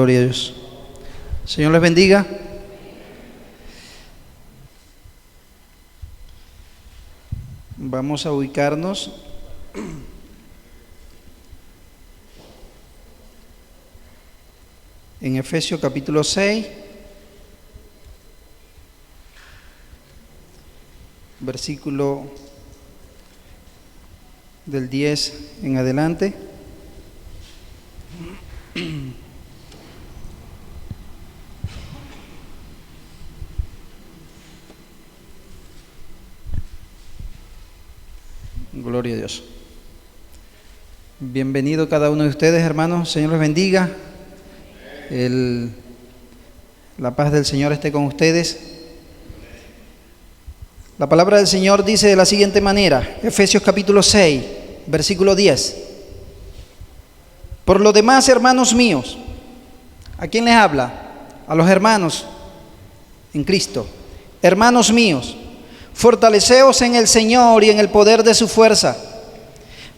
Gloria a Dios. Señor les bendiga. Vamos a ubicarnos en Efesios capítulo 6, versículo del 10 en adelante. Gloria a Dios. Bienvenido cada uno de ustedes, hermanos. Señor les bendiga. La paz del Señor esté con ustedes. La palabra del Señor dice de la siguiente manera, Efesios capítulo 6, versículo 10. Por lo demás, hermanos míos, ¿a quién les habla? A los hermanos en Cristo. Hermanos míos, fortaleceos en el Señor y en el poder de su fuerza,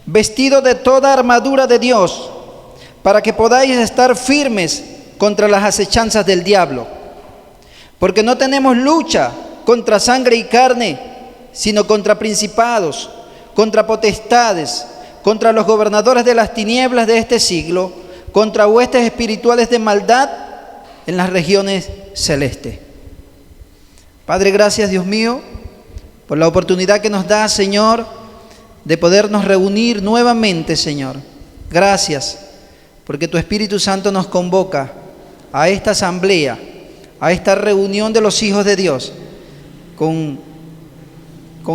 vestidos de toda armadura de Dios, para que podáis estar firmes contra las acechanzas del diablo. Porque no tenemos lucha contra sangre y carne, sino contra principados, contra potestades, contra los gobernadores de las tinieblas de este siglo, contra huestes espirituales de maldad en las regiones celestes. Padre, gracias, Dios mío, por la oportunidad que nos da, Señor, de podernos reunir nuevamente, Señor. Gracias, porque tu Espíritu Santo nos convoca a esta asamblea, a esta reunión de los hijos de Dios, con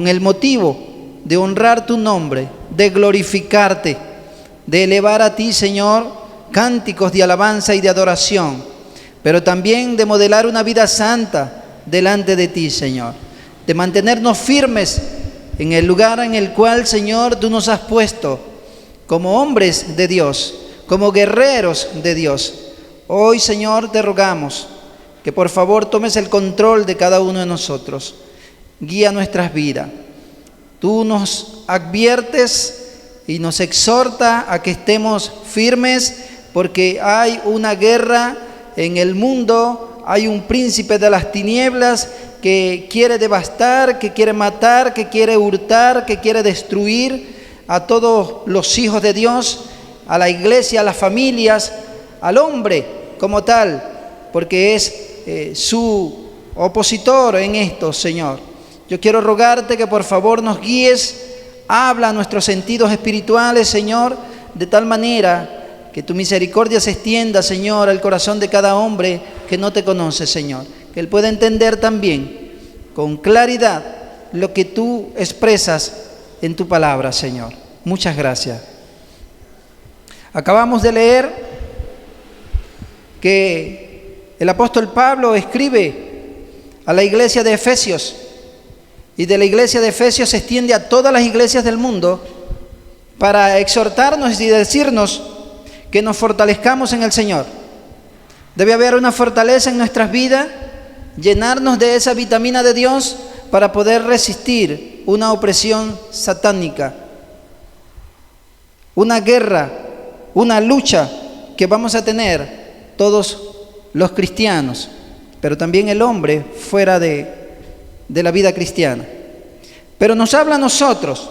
el motivo de honrar tu nombre, de glorificarte, de elevar a ti, Señor, cánticos de alabanza y de adoración, pero también de modelar una vida santa delante de ti, Señor, de mantenernos firmes en el lugar en el cual, Señor, tú nos has puesto como hombres de Dios, como guerreros de Dios. Hoy, Señor, te rogamos que por favor tomes el control de cada uno de nosotros. Guía nuestras vidas. Tú nos adviertes y nos exhorta a que estemos firmes porque hay una guerra en el mundo, hay un príncipe de las tinieblas que quiere devastar, que quiere matar, que quiere hurtar, que quiere destruir a todos los hijos de Dios, a la iglesia, a las familias, al hombre como tal, porque es su opositor en esto, Señor. Yo quiero rogarte que por favor nos guíes, habla a nuestros sentidos espirituales, Señor, de tal manera que tu misericordia se extienda, Señor, al corazón de cada hombre que no te conoce, Señor. Que él pueda entender también con claridad lo que tú expresas en tu palabra, Señor. Muchas gracias. Acabamos de leer que el apóstol Pablo escribe a la iglesia de Efesios, y de la iglesia de Efesios se extiende a todas las iglesias del mundo para exhortarnos y decirnos que nos fortalezcamos en el Señor. Debe haber una fortaleza en nuestras vidas, llenarnos de esa vitamina de Dios para poder resistir una opresión satánica, una guerra, una lucha que vamos a tener todos los cristianos, pero también el hombre fuera de la vida cristiana. Pero nos habla a nosotros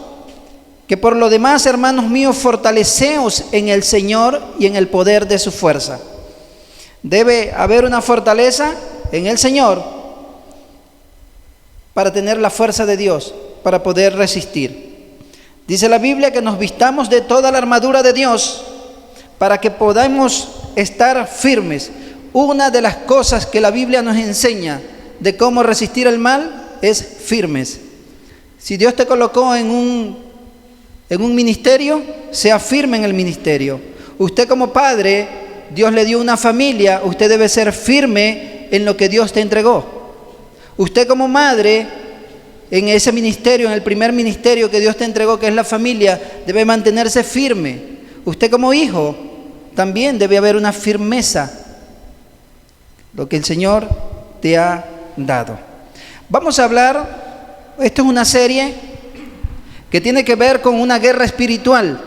que por lo demás, hermanos míos, fortaleceos en el Señor y en el poder de su fuerza. Debe haber una fortaleza en el Señor para tener la fuerza de Dios, para poder resistir. Dice la Biblia que nos vistamos de toda la armadura de Dios para que podamos estar firmes. Una de las cosas que la Biblia nos enseña de cómo resistir el mal es firmes. Si Dios te colocó en un ministerio, sea firme en el ministerio. Usted como padre, Dios le dio una familia, usted debe ser firme en lo que Dios te entregó. Usted como madre, en ese ministerio, en el primer ministerio que Dios te entregó, que es la familia, debe mantenerse firme. Usted como hijo, también debe haber una firmeza, lo que el Señor te ha dado. Vamos a hablar, esto es una serie que tiene que ver con una guerra espiritual.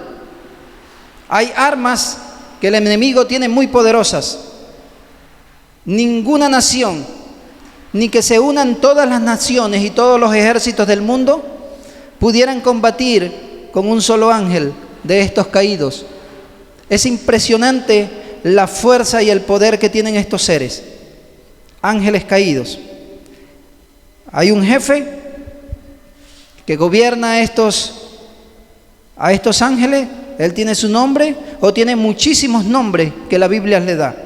Hay armas que el enemigo tiene muy poderosas. ninguna nación, ni que se unan todas las naciones y todos los ejércitos del mundo, pudieran combatir con un solo ángel de estos caídos. Es impresionante la fuerza y el poder que tienen estos seres, ángeles caídos. Hay un jefe que gobierna a estos ángeles. Él tiene su nombre o tiene muchísimos nombres que la Biblia le da.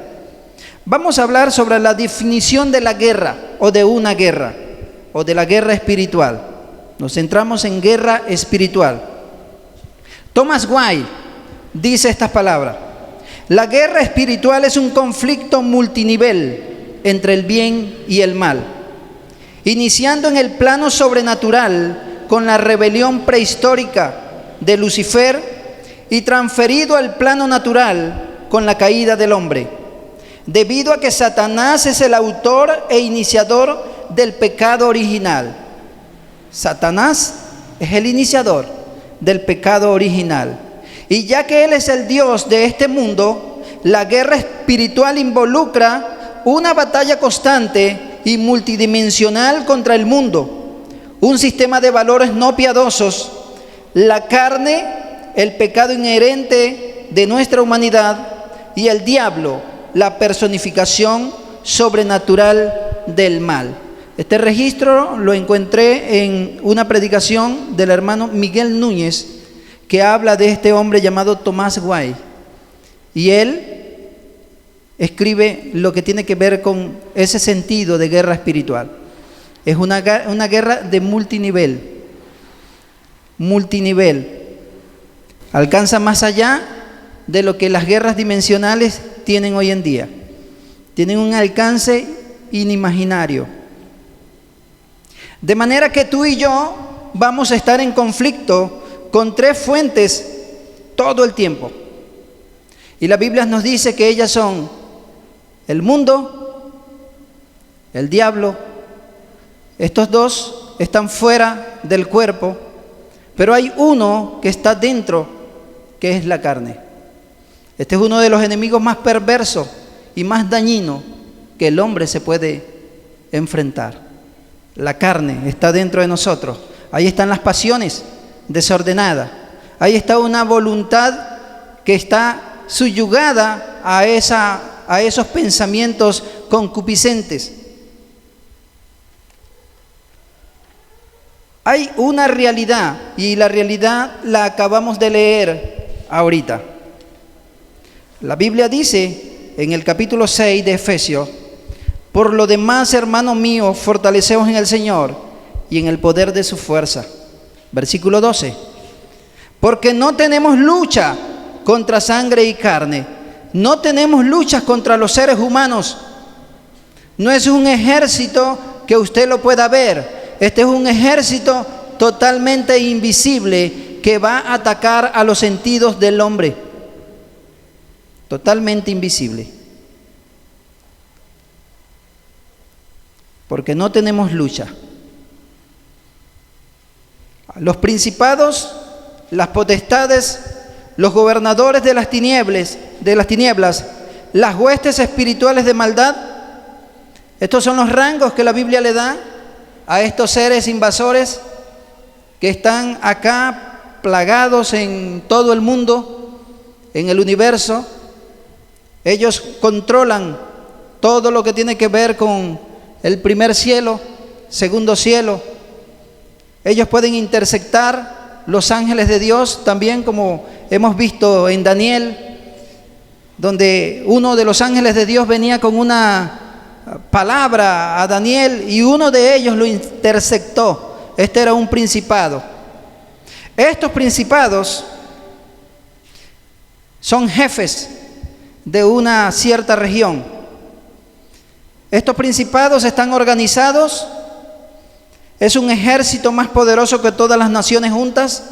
Vamos a hablar sobre la definición de la guerra o de una guerra o de la guerra espiritual. Nos centramos en guerra espiritual. Thomas White dice estas palabras: la guerra espiritual es un conflicto multinivel entre el bien y el mal, iniciando en el plano sobrenatural con la rebelión prehistórica de Lucifer y transferido al plano natural con la caída del hombre, debido a que Satanás es el autor e iniciador del pecado original. Satanás es el iniciador del pecado original. Y ya que él es el Dios de este mundo, la guerra espiritual involucra una batalla constante y multidimensional contra el mundo, un sistema de valores no piadosos, la carne, el pecado inherente de nuestra humanidad, y el diablo, la personificación sobrenatural del mal. Este registro lo encontré en una predicación del hermano Miguel Núñez, que habla de este hombre llamado Thomas White, y él escribe lo que tiene que ver con ese sentido de guerra espiritual. Es una guerra de multinivel, alcanza más allá de lo que las guerras dimensionales tienen hoy en día. Tienen un alcance inimaginario. De manera que tú y yo vamos a estar en conflicto con tres fuentes todo el tiempo. Y la Biblia nos dice que ellas son el mundo, el diablo. Estos dos están fuera del cuerpo, pero hay uno que está dentro, que es la carne. Este es uno de los enemigos más perversos y más dañinos que el hombre se puede enfrentar. La carne está dentro de nosotros. Ahí están las pasiones desordenadas. Ahí está una voluntad que está subyugada a esos pensamientos concupiscentes. Hay una realidad, y la realidad la acabamos de leer ahorita. La Biblia dice en el capítulo 6 de Efesios: por lo demás, hermanos míos, fortaleceos en el Señor y en el poder de su fuerza. Versículo 12. Porque no tenemos lucha contra sangre y carne. No tenemos luchas contra los seres humanos. No es un ejército que usted lo pueda ver. Este es un ejército totalmente invisible que va a atacar a los sentidos del hombre. Totalmente invisible. Porque no tenemos lucha. Los principados, las potestades, los gobernadores de las tinieblas, las huestes espirituales de maldad, estos son los rangos que la Biblia le da a estos seres invasores que están acá plagados en todo el mundo, en el universo. Ellos controlan todo lo que tiene que ver con el primer cielo, segundo cielo. Ellos pueden interceptar los ángeles de Dios también, como hemos visto en Daniel, donde uno de los ángeles de Dios venía con una palabra a Daniel y uno de ellos lo interceptó. Este era un principado. Estos principados son jefes de una cierta región. Estos principados están organizados. Es un ejército más poderoso que todas las naciones juntas.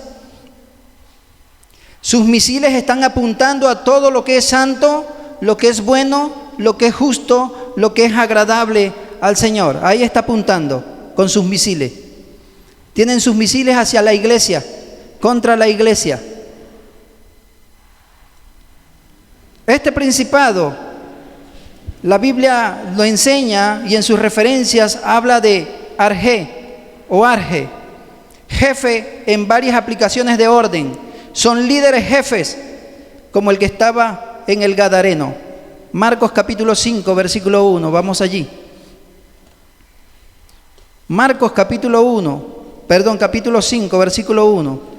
Sus misiles están apuntando a todo lo que es santo, lo que es bueno, lo que es justo, lo que es agradable al Señor. Ahí está apuntando con sus misiles. Tienen sus misiles hacia la iglesia, contra la iglesia. Este principado La Biblia lo enseña y en sus referencias habla de arjé o arje, jefe en varias aplicaciones de orden. Son líderes jefes, como el que estaba en el Gadareno. Marcos capítulo 5, versículo 1, vamos allí. Marcos capítulo 5, versículo 1.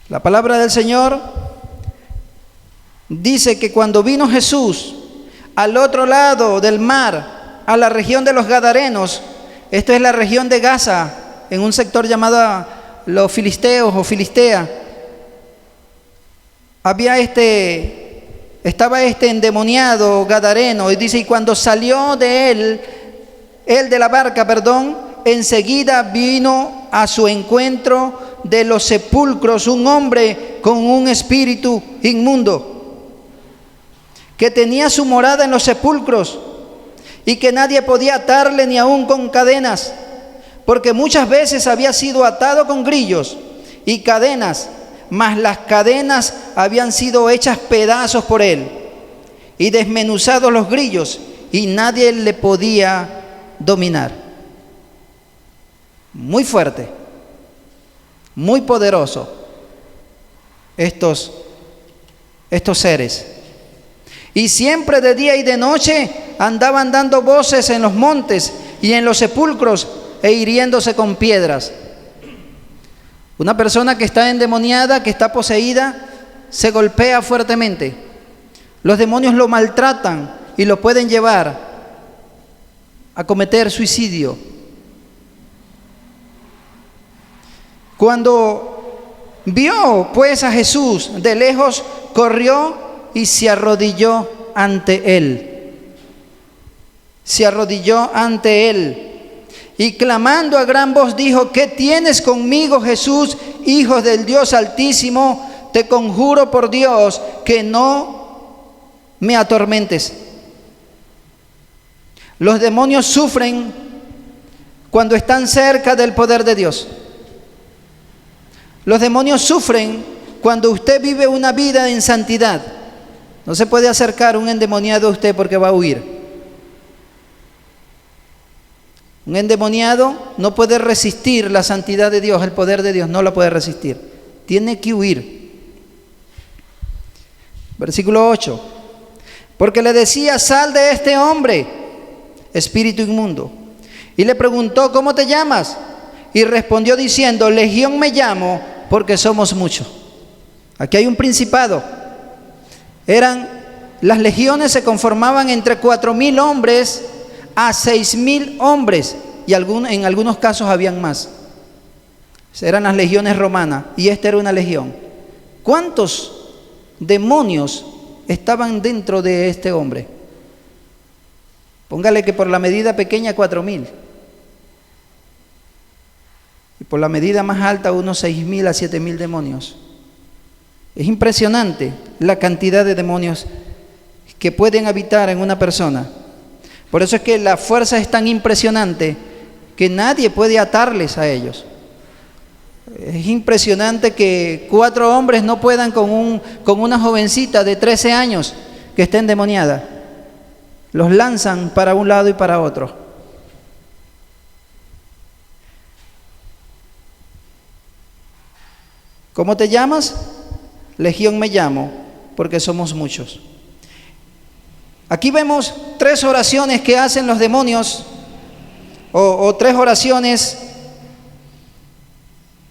La palabra del Señor dice que cuando vino Jesús al otro lado del mar, a la región de los Gadarenos, esto es la región de Gaza, en un sector llamado los Filisteos o Filistea, estaba este endemoniado gadareno, y dice, y cuando salió de él de la barca, enseguida vino a su encuentro de los sepulcros un hombre con un espíritu inmundo, que tenía su morada en los sepulcros, y que nadie podía atarle ni aun con cadenas, porque muchas veces había sido atado con grillos y cadenas, mas las cadenas habían sido hechas pedazos por él, y desmenuzados los grillos, y nadie le podía dominar. Muy fuerte, muy poderoso estos seres. Y siempre de día y de noche andaban dando voces en los montes y en los sepulcros e hiriéndose con piedras. Una persona que está endemoniada, que está poseída, se golpea fuertemente. Los demonios lo maltratan y lo pueden llevar a cometer suicidio. Cuando vio pues a Jesús de lejos, corrió y se arrodilló ante él. Se arrodilló ante él. Y clamando a gran voz dijo: ¿qué tienes conmigo, Jesús, Hijo del Dios Altísimo? Te conjuro por Dios que no me atormentes. Los demonios sufren cuando están cerca del poder de Dios. Los demonios sufren cuando usted vive una vida en santidad. No se puede acercar un endemoniado a usted porque va a huir. Un endemoniado no puede resistir la santidad de Dios, el poder de Dios, no la puede resistir. Tiene que huir. Versículo 8. Porque le decía: sal de este hombre, espíritu inmundo. Y le preguntó: ¿cómo te llamas? Y respondió diciendo: Legión me llamo, porque somos muchos. Aquí hay un principado. Las legiones se conformaban entre 4,000 hombres a 6,000 hombres, y en algunos casos habían más. Eran las legiones romanas, y esta era una legión. ¿Cuántos demonios estaban dentro de este hombre? Póngale que por la medida pequeña 4,000, y por la medida más alta unos 6,000 a 7,000 demonios. Es impresionante la cantidad de demonios que pueden habitar en una persona. Por eso es que la fuerza es tan impresionante que nadie puede atarles a ellos. Es impresionante que 4 hombres no puedan con una jovencita de 13 años que esté endemoniada. Los lanzan para un lado y para otro. ¿Cómo te llamas? Legión me llamo, porque somos muchos. Aquí vemos 3 oraciones que hacen los demonios, o 3 oraciones,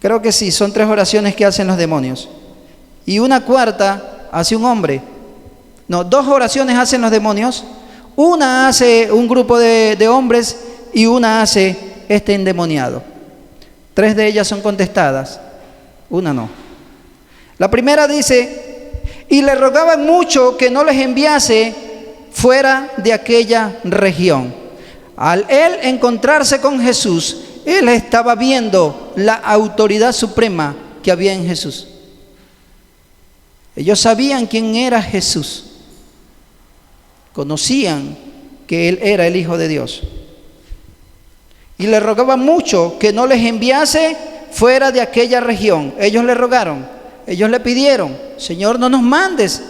creo que sí, son 3 oraciones que hacen los demonios. Y una cuarta hace un hombre. No, 2 oraciones hacen los demonios, una hace un grupo de hombres y una hace este endemoniado. 3 de ellas son contestadas, una no. La primera dice: y le rogaban mucho que no les enviase fuera de aquella región. Al él encontrarse con Jesús, él estaba viendo la autoridad suprema que había en Jesús. Ellos sabían quién era Jesús, conocían que él era el Hijo de Dios, y le rogaban mucho que no les enviase fuera de aquella región. Ellos le rogaron: ellos le pidieron: Señor, no nos mandes,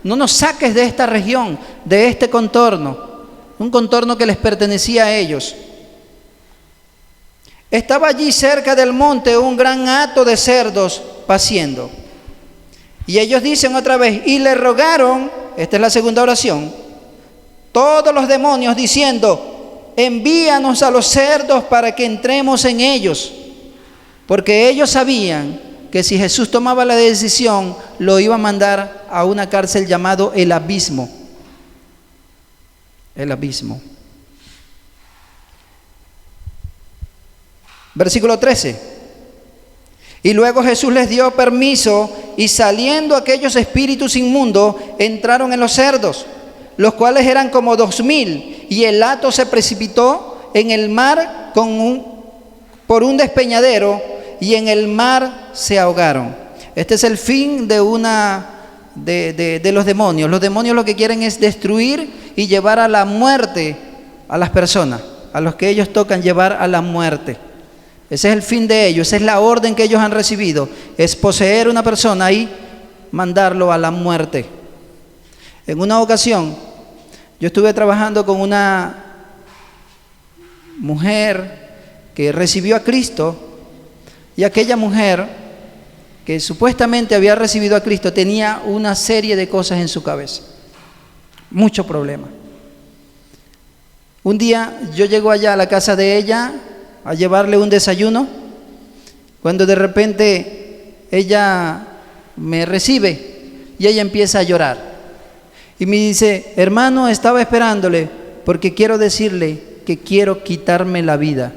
no nos saques de esta región, de este contorno, un contorno que les pertenecía a ellos. Estaba allí cerca del monte un gran hato de cerdos paciendo. Y ellos dicen otra vez, y le rogaron, esta es la segunda oración, todos los demonios diciendo: envíanos a los cerdos para que entremos en ellos. Porque ellos sabían que si Jesús tomaba la decisión, lo iba a mandar a una cárcel llamado el abismo. El abismo. Versículo 13. Y luego Jesús les dio permiso, y saliendo aquellos espíritus inmundos, entraron en los cerdos, los cuales eran como 2000, y el hato se precipitó en el mar por un despeñadero, y en el mar se ahogaron. Este es el fin de los demonios. Los demonios lo que quieren es destruir y llevar a la muerte a las personas, a los que ellos tocan llevar a la muerte. Ese es el fin de ellos, esa es la orden que ellos han recibido, es poseer a una persona y mandarlo a la muerte. En una ocasión, yo estuve trabajando con una mujer que recibió a Cristo, y aquella mujer que supuestamente había recibido a Cristo tenía una serie de cosas en su cabeza, mucho problema. Un día yo llego allá a la casa de ella a llevarle un desayuno, cuando de repente ella me recibe y ella empieza a llorar y me dice: hermano, estaba esperándole porque quiero decirle que quiero quitarme la vida,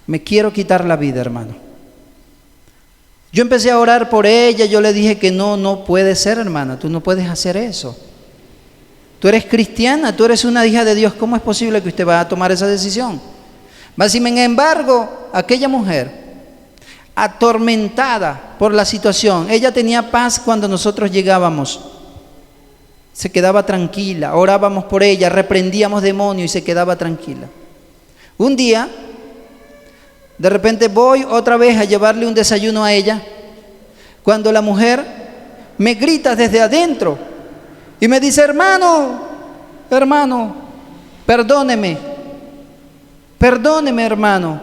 me quiero quitar la vida, hermano. Yo empecé a orar por ella, yo le dije que no puede ser, hermana, tú no puedes hacer eso. Tú eres cristiana, tú eres una hija de Dios, ¿cómo es posible que usted vaya a tomar esa decisión? Mas sin embargo, aquella mujer, atormentada por la situación, ella tenía paz cuando nosotros llegábamos. Se quedaba tranquila, orábamos por ella, reprendíamos demonios y se quedaba tranquila. Un día, de repente voy otra vez a llevarle un desayuno a ella, cuando la mujer me grita desde adentro y me dice: hermano, perdóneme, hermano.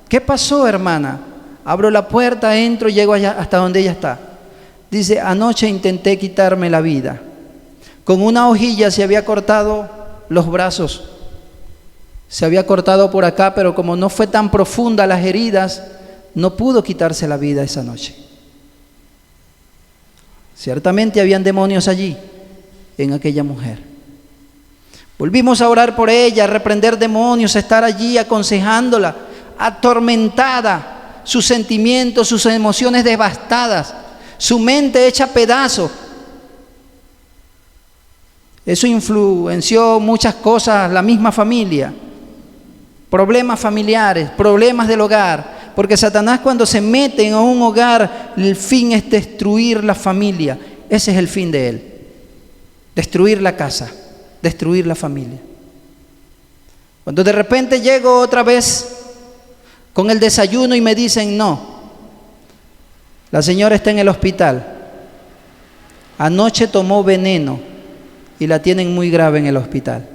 ¿Qué pasó, hermana? Abro la puerta, entro, llego allá hasta donde ella está. Dice: anoche intenté quitarme la vida. Con una hojilla se había cortado los brazos. Se había cortado por acá, pero como no fue tan profunda las heridas, no pudo quitarse la vida esa noche. Ciertamente habían demonios allí, en aquella mujer. Volvimos a orar por ella, a reprender demonios, a estar allí aconsejándola, atormentada, sus sentimientos, sus emociones devastadas, su mente hecha pedazos. Eso influenció muchas cosas, la misma familia, problemas familiares, problemas del hogar, porque Satanás, cuando se mete en un hogar, el fin es destruir la familia. Ese es el fin de él, destruir la casa, destruir la familia. Cuando de repente llego otra vez con el desayuno y me dicen: no, la señora está en el hospital, anoche tomó veneno y la tienen muy grave en el hospital.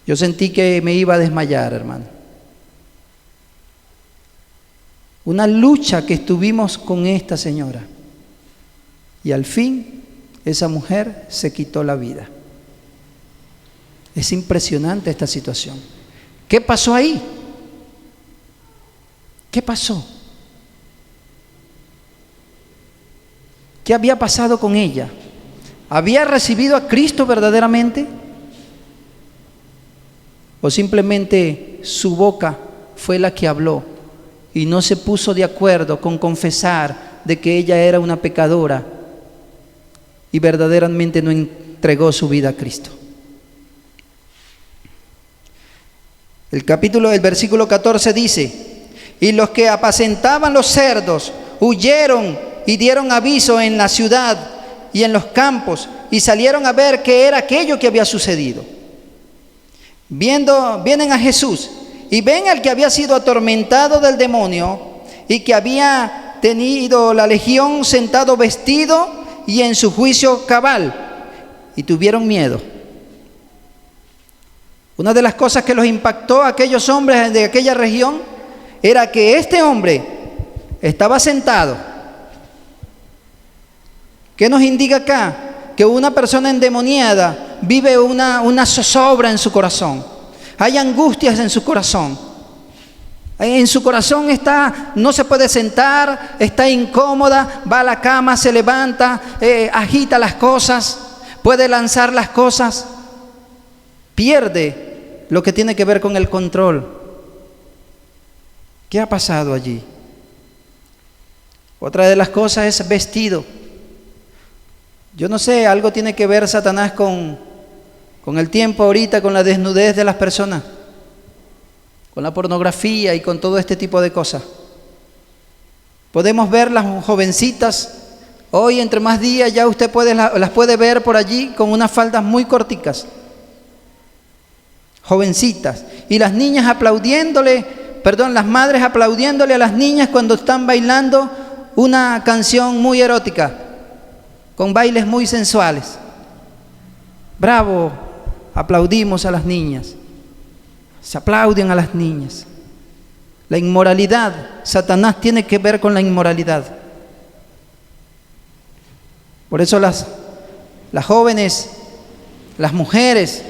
Yo sentí que me iba a desmayar, hermano. Una lucha que estuvimos con esta señora, y al fin esa mujer se quitó la vida. Es impresionante esta situación. ¿Qué pasó ahí? ¿Qué pasó? ¿Qué había pasado con ella? ¿Había recibido a Cristo verdaderamente? ¿O simplemente su boca fue la que habló y no se puso de acuerdo con confesar de que ella era una pecadora y verdaderamente no entregó su vida a Cristo? El versículo 14 dice: y los que apacentaban los cerdos huyeron y dieron aviso en la ciudad y en los campos, y salieron a ver qué era aquello que había sucedido. Vienen a Jesús y ven al que había sido atormentado del demonio y que había tenido la legión sentado vestido y en su juicio cabal, y tuvieron miedo. Una de las cosas que los impactó a aquellos hombres de aquella región era que este hombre estaba sentado. ¿Qué nos indica acá? Que una persona endemoniada vive una zozobra en su corazón. Hay angustias en su corazón. En su corazón no se puede sentar, está incómoda, va a la cama, se levanta, agita las cosas, puede lanzar las cosas, pierde lo que tiene que ver con el control. ¿Qué ha pasado allí? Otra de las cosas es vestido. Yo no sé, algo tiene que ver Satanás con el tiempo ahorita, con la desnudez de las personas, con la pornografía y con todo este tipo de cosas. Podemos ver las jovencitas, hoy entre más días ya usted las puede ver por allí con unas faldas muy corticas, jovencitas, y las niñas las madres aplaudiéndole a las niñas cuando están bailando una canción muy erótica, con bailes muy sensuales. Bravo, aplaudimos a las niñas, se aplauden a las niñas. La inmoralidad, Satanás tiene que ver con la inmoralidad. Por eso las jóvenes, las mujeres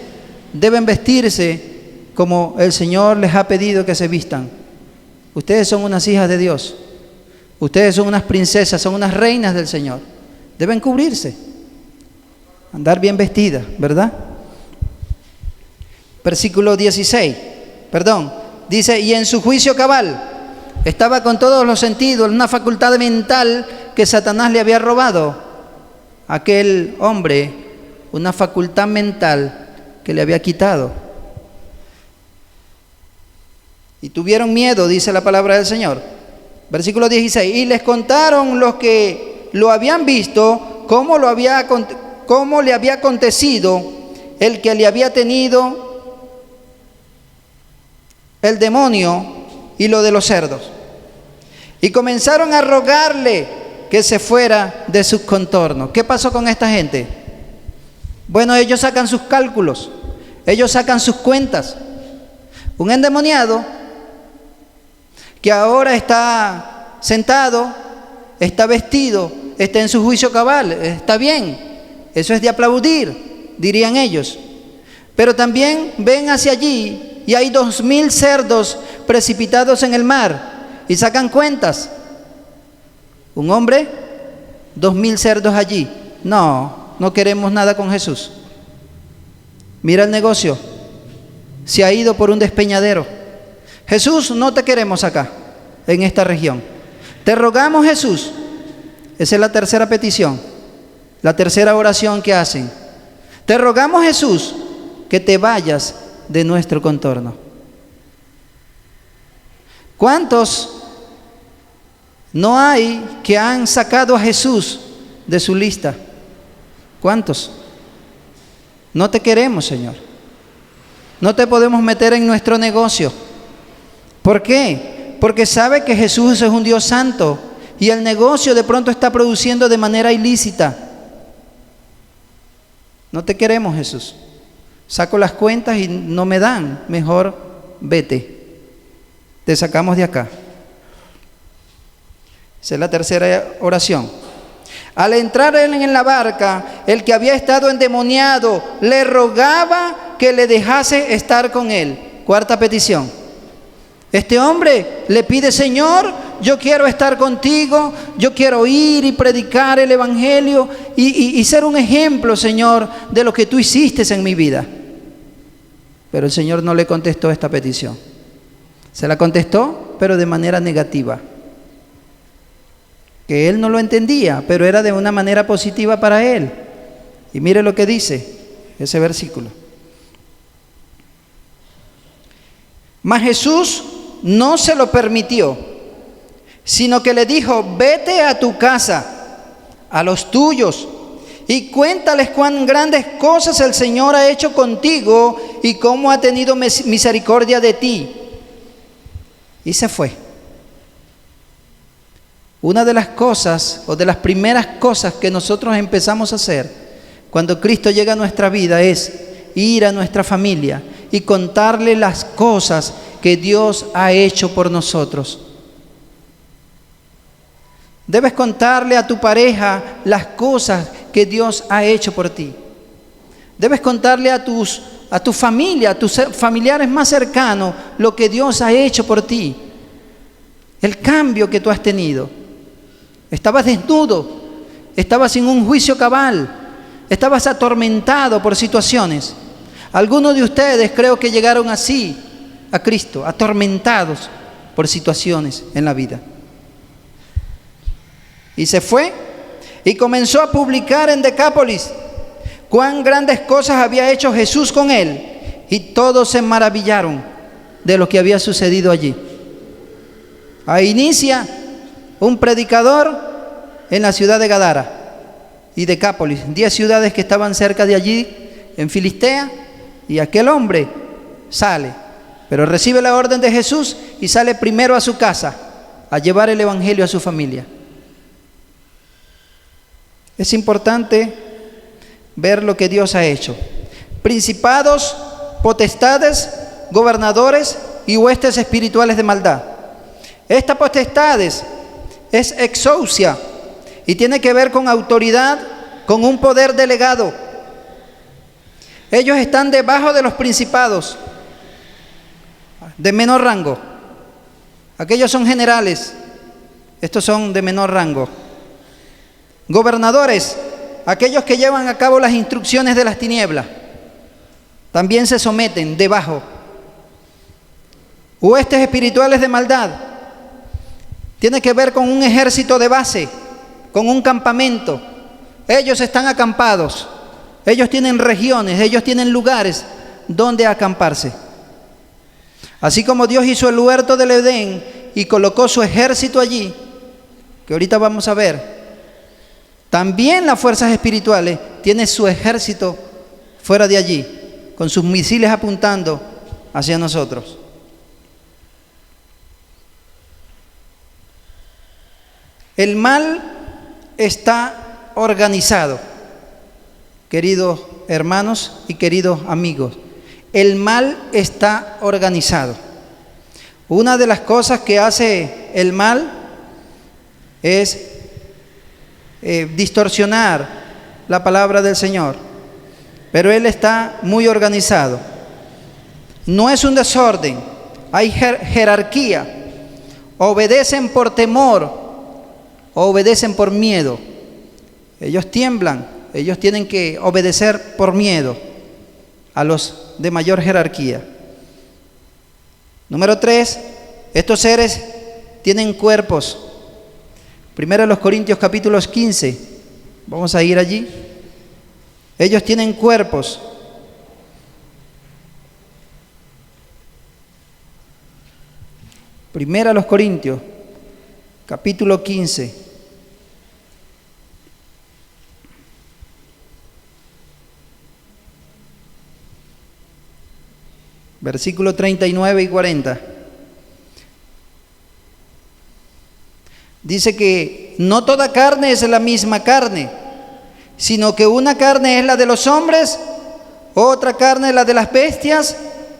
deben vestirse como el Señor les ha pedido que se vistan. Ustedes son unas hijas de Dios, ustedes son unas princesas, son unas reinas del Señor. Deben cubrirse, andar bien vestidas, ¿verdad? Versículo 16, dice, y en su juicio cabal, estaba con todos los sentidos, una facultad mental que Satanás le había robado a aquel hombre, una facultad mental que le había quitado. Y tuvieron miedo, dice la palabra del Señor. Versículo 16, y les contaron los que lo habían visto, cómo le había acontecido el que le había tenido el demonio y lo de los cerdos. Y comenzaron a rogarle que se fuera de sus contornos. ¿Qué pasó con esta gente? Bueno, ellos sacan sus cálculos, ellos sacan sus cuentas. Un endemoniado que ahora está sentado, está vestido, está en su juicio cabal, está bien, eso es de aplaudir, dirían ellos. Pero también ven hacia allí y hay 2000 cerdos precipitados en el mar y sacan cuentas. Un hombre, 2000 cerdos allí. No queremos nada con Jesús. Mira el negocio, se ha ido por un despeñadero. Jesús, no te queremos acá, en esta región. Te rogamos, Jesús. Esa es la tercera petición, la tercera oración que hacen. Te rogamos, Jesús, que te vayas de nuestro contorno. ¿Cuántos no hay que han sacado a Jesús de su lista? ¿Cuántos? No te queremos, Señor. No te podemos meter en nuestro negocio. ¿Por qué? Porque sabe que Jesús es un Dios santo y el negocio de pronto está produciendo de manera ilícita. No te queremos, Jesús. Saco las cuentas y no me dan. Mejor vete. Te sacamos de acá. Esa es la tercera oración. Al entrar él en la barca, el que había estado endemoniado le rogaba que le dejase estar con él. Cuarta petición. Este hombre le pide: Señor, yo quiero estar contigo, yo quiero ir y predicar el evangelio y ser un ejemplo, Señor, de lo que tú hiciste en mi vida. Pero el Señor no le contestó esta petición. Se la contestó, pero de manera negativa. Que él no lo entendía, pero era de una manera positiva para él. Y mire lo que dice ese versículo. Mas Jesús no se lo permitió, sino que le dijo: vete a tu casa, a los tuyos, y cuéntales cuán grandes cosas el Señor ha hecho contigo y cómo ha tenido misericordia de ti. Y se fue. Una de las cosas o de las primeras cosas que nosotros empezamos a hacer cuando Cristo llega a nuestra vida es ir a nuestra familia y contarle las cosas que Dios ha hecho por nosotros. Debes contarle a tu pareja las cosas que Dios ha hecho por ti. Debes contarle a tu familia, a tus familiares más cercanos, lo que Dios ha hecho por ti. El cambio que tú has tenido. Estabas desnudo, estabas sin un juicio cabal, estabas atormentado por situaciones. Algunos de ustedes creo que llegaron así a Cristo, atormentados por situaciones en la vida. Y se fue y comenzó a publicar en Decápolis cuán grandes cosas había hecho Jesús con él, y todos se maravillaron de lo que había sucedido allí. Ahí inicia un predicador en la ciudad de Gadara y Decápolis, 10 ciudades que estaban cerca de allí en Filistea, y aquel hombre sale, pero recibe la orden de Jesús y sale primero a su casa a llevar el evangelio a su familia. Es importante ver lo que Dios ha hecho. Principados, potestades, gobernadores y huestes espirituales de maldad. Esta potestades es exousia y tiene que ver con autoridad, con un poder delegado. Ellos están debajo de los principados de menor rango. Aquellos son generales, estos son de menor rango. Gobernadores, aquellos que llevan a cabo las instrucciones de las tinieblas, también se someten debajo. Huestes espirituales de maldad, tiene que ver con un ejército de base, con un campamento. Ellos están acampados, ellos tienen regiones, ellos tienen lugares donde acamparse. Así como Dios hizo el huerto del Edén y colocó su ejército allí, que ahorita vamos a ver, también las fuerzas espirituales tienen su ejército fuera de allí, con sus misiles apuntando hacia nosotros. El mal está organizado, queridos hermanos y queridos amigos. El mal está organizado. Una de las cosas que hace el mal es distorsionar la palabra del Señor, pero Él está muy organizado. No es un desorden, hay jerarquía. Obedecen por temor o obedecen por miedo. Ellos tiemblan, ellos tienen que obedecer por miedo a los de mayor jerarquía. Número 3, estos seres tienen cuerpos. Primero los Corintios capítulos 15, vamos a ir allí. Ellos tienen cuerpos. Primero los Corintios capítulo 15. Versículo 39 y 40. Dice que no toda carne es la misma carne, sino que una carne es la de los hombres, otra carne la de las bestias,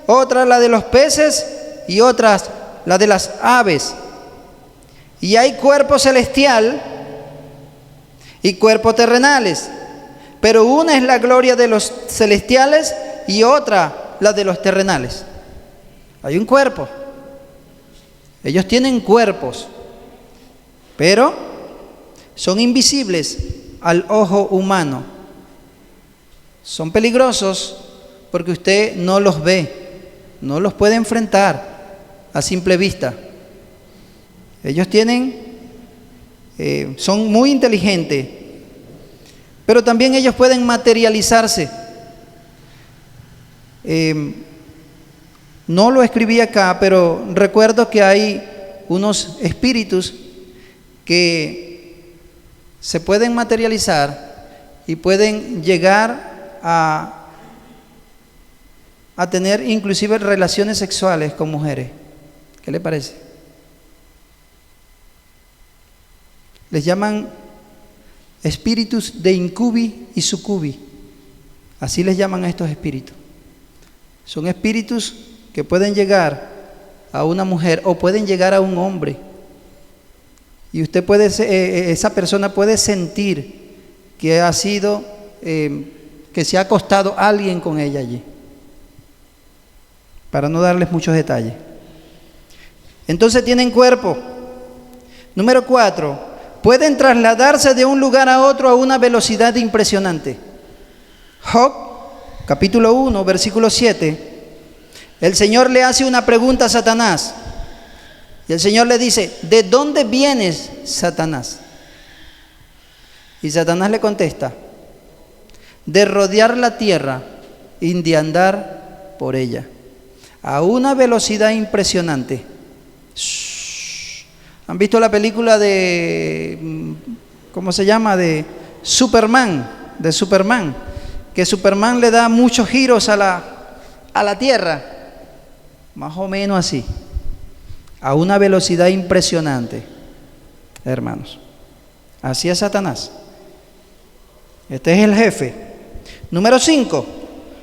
otra la de los peces y otras la de las aves. Y hay cuerpo celestial y cuerpo terrenales, pero una es la gloria de los celestiales y otra la de los terrenales. Hay un cuerpo. Ellos tienen cuerpos, pero son invisibles al ojo humano. Son peligrosos porque usted no los ve, no los puede enfrentar a simple vista. Ellos son muy inteligentes, pero también ellos pueden materializarse. No lo escribí acá, pero recuerdo que hay unos espíritus que se pueden materializar y pueden llegar a tener inclusive relaciones sexuales con mujeres. ¿Qué le parece? Les llaman espíritus de incubi y sucubi. Así les llaman a estos espíritus. Son espíritus que pueden llegar a una mujer o pueden llegar a un hombre. Y usted puede, esa persona puede sentir que ha sido, que se ha acostado alguien con ella allí. Para no darles muchos detalles. Entonces tienen cuerpo. Número 4, pueden trasladarse de un lugar a otro a una velocidad impresionante. Job, capítulo 1, versículo 7. El Señor le hace una pregunta a Satanás. Y el Señor le dice: ¿de dónde vienes, Satanás? Y Satanás le contesta: de rodear la tierra y de andar por ella a una velocidad impresionante. ¿Han visto la película de, cómo se llama? De Superman, que Superman le da muchos giros a la tierra, más o menos así, a una velocidad impresionante, hermanos. Así es Satanás. Este es el jefe. Número 5,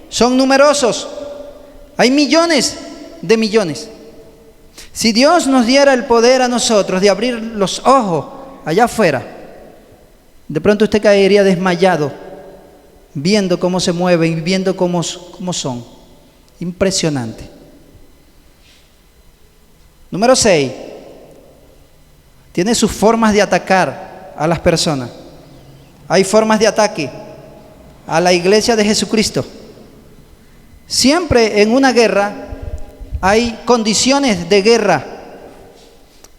son numerosos. Hay millones de millones. Si Dios nos diera el poder a nosotros de abrir los ojos allá afuera, de pronto usted caería desmayado viendo cómo se mueven y viendo cómo son. Impresionante. Número 6, tiene sus formas de atacar a las personas. Hay formas de ataque a la iglesia de Jesucristo. Siempre en una guerra hay condiciones de guerra.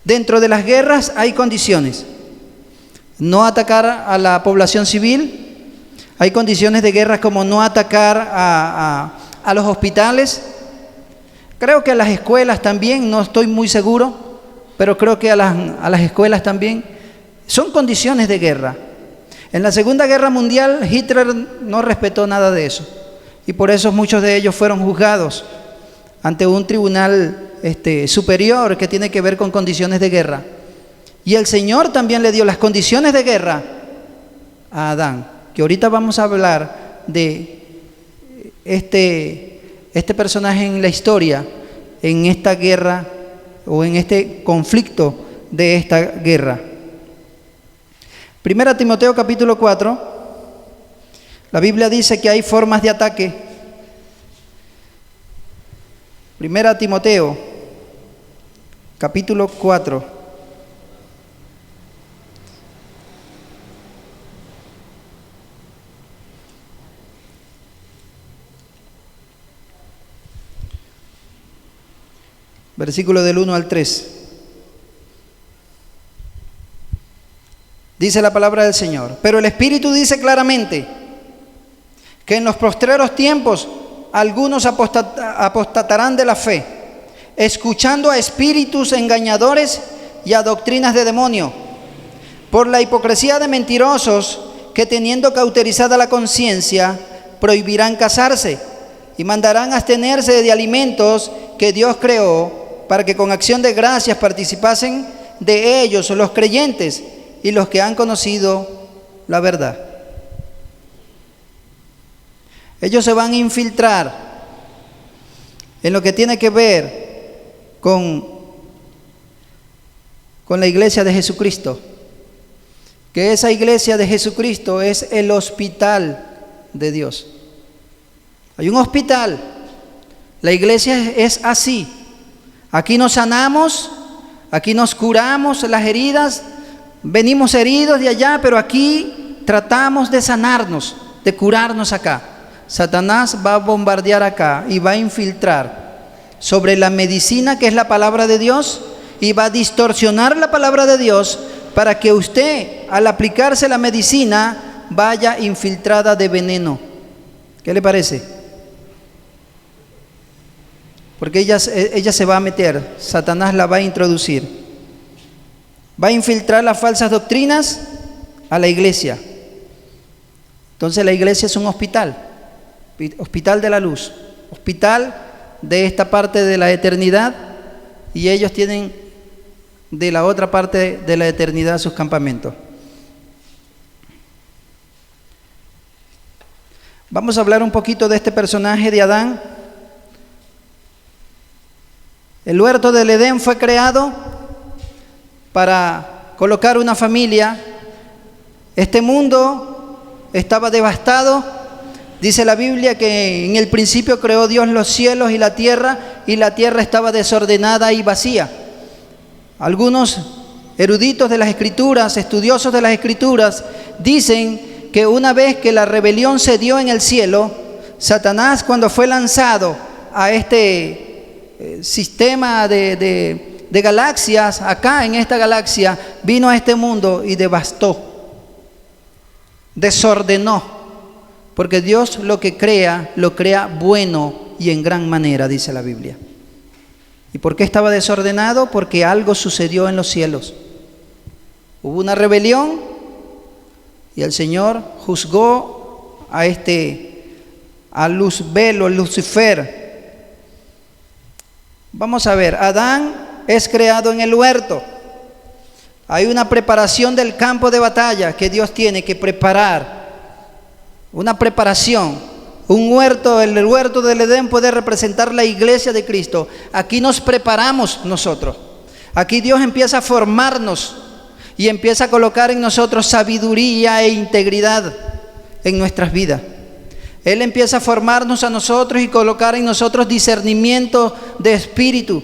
Dentro de las guerras hay condiciones. No atacar a la población civil. Hay condiciones de guerra como no atacar a los hospitales. Creo que a las escuelas también, no estoy muy seguro, pero creo que a las escuelas también. Son condiciones de guerra. En la Segunda Guerra Mundial, Hitler no respetó nada de eso. Y por eso muchos de ellos fueron juzgados ante un tribunal superior que tiene que ver con condiciones de guerra. Y el Señor también le dio las condiciones de guerra a Adán, que ahorita vamos a hablar de este personaje en la historia, en esta guerra o en este conflicto de esta guerra. Primera Timoteo capítulo 4, la Biblia dice que hay formas de ataque. Primera Timoteo capítulo 4. Versículo del 1 al 3. Dice la palabra del Señor: pero el Espíritu dice claramente que en los postreros tiempos algunos apostatarán de la fe, escuchando a espíritus engañadores y a doctrinas de demonio, por la hipocresía de mentirosos que, teniendo cauterizada la conciencia, prohibirán casarse y mandarán abstenerse de alimentos que Dios creó, para que con acción de gracias participasen de ellos los creyentes y los que han conocido la verdad. Ellos se van a infiltrar en lo que tiene que ver con la iglesia de Jesucristo, que esa iglesia de Jesucristo es el hospital de Dios. Hay un hospital, la iglesia es así. Aquí nos sanamos, aquí nos curamos las heridas, venimos heridos de allá, pero aquí tratamos de sanarnos, de curarnos acá. Satanás va a bombardear acá y va a infiltrar sobre la medicina, que es la palabra de Dios, y va a distorsionar la palabra de Dios para que usted, al aplicarse la medicina, vaya infiltrada de veneno. ¿Qué le parece? Porque ella se va a meter, Satanás la va a introducir. Va a infiltrar las falsas doctrinas a la iglesia. Entonces la iglesia es un hospital de la luz, hospital de esta parte de la eternidad, y ellos tienen de la otra parte de la eternidad a sus campamentos. Vamos a hablar un poquito de este personaje de Adán. El huerto del Edén fue creado para colocar una familia. Este mundo estaba devastado. Dice la Biblia que en el principio creó Dios los cielos y la tierra estaba desordenada y vacía. Algunos eruditos de las Escrituras, estudiosos de las Escrituras, dicen que una vez que la rebelión se dio en el cielo, Satanás, cuando fue lanzado a este sistema de galaxias, acá en esta galaxia, vino a este mundo y devastó, desordenó, porque Dios lo que crea, lo crea bueno y en gran manera, dice la Biblia. ¿Y por qué estaba desordenado? Porque algo sucedió en los cielos. Hubo una rebelión y el Señor juzgó a Luzbel, Lucifer. Vamos a ver, Adán es creado en el huerto. Hay una preparación del campo de batalla que Dios tiene que preparar. Una preparación. Un huerto, el huerto del Edén puede representar la iglesia de Cristo. Aquí nos preparamos nosotros. Aquí Dios empieza a formarnos y empieza a colocar en nosotros sabiduría e integridad en nuestras vidas. Él empieza a formarnos a nosotros y colocar en nosotros discernimiento de espíritu,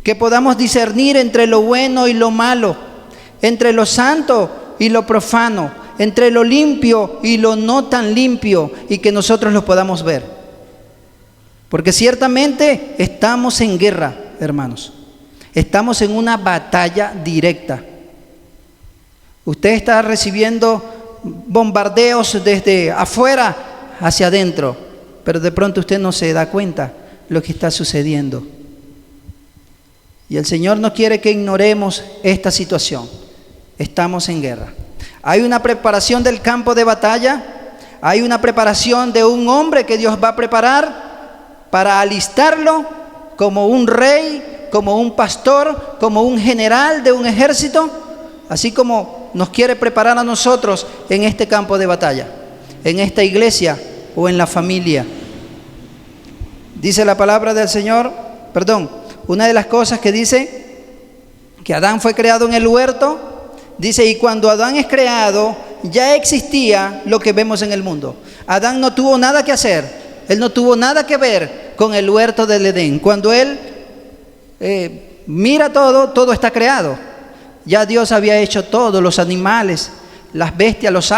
que podamos discernir entre lo bueno y lo malo, entre lo santo y lo profano, entre lo limpio y lo no tan limpio, y que nosotros lo podamos ver. Porque ciertamente estamos en guerra, hermanos. Estamos en una batalla directa. Usted está recibiendo bombardeos desde afuera hacia adentro, pero de pronto usted no se da cuenta lo que está sucediendo. Y el Señor no quiere que ignoremos esta situación. Estamos en guerra. Hay una preparación del campo de batalla, hay una preparación de un hombre que Dios va a preparar para alistarlo como un rey, como un pastor, como un general de un ejército, así como nos quiere preparar a nosotros en este campo de batalla, en esta iglesia o en la familia. Dice la palabra del Señor, una de las cosas que dice que Adán fue creado en el huerto, dice, y cuando Adán es creado, ya existía lo que vemos en el mundo. Adán no tuvo nada que hacer, él no tuvo nada que ver con el huerto del Edén. Cuando él mira todo está creado. Ya Dios había hecho todo, los animales, las bestias, las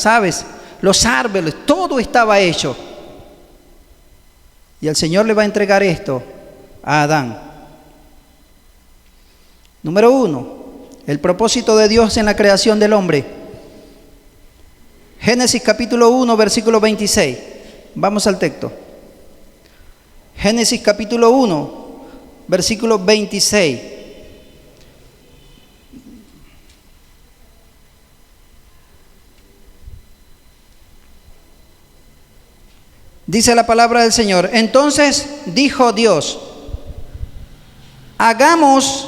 aves, los árboles, todo estaba hecho. Y el Señor le va a entregar esto a Adán. Número 1, el propósito de Dios en la creación del hombre. Génesis capítulo 1, versículo 26. Vamos al texto. Génesis capítulo 1, versículo 26. Dice la palabra del Señor: entonces dijo Dios, hagamos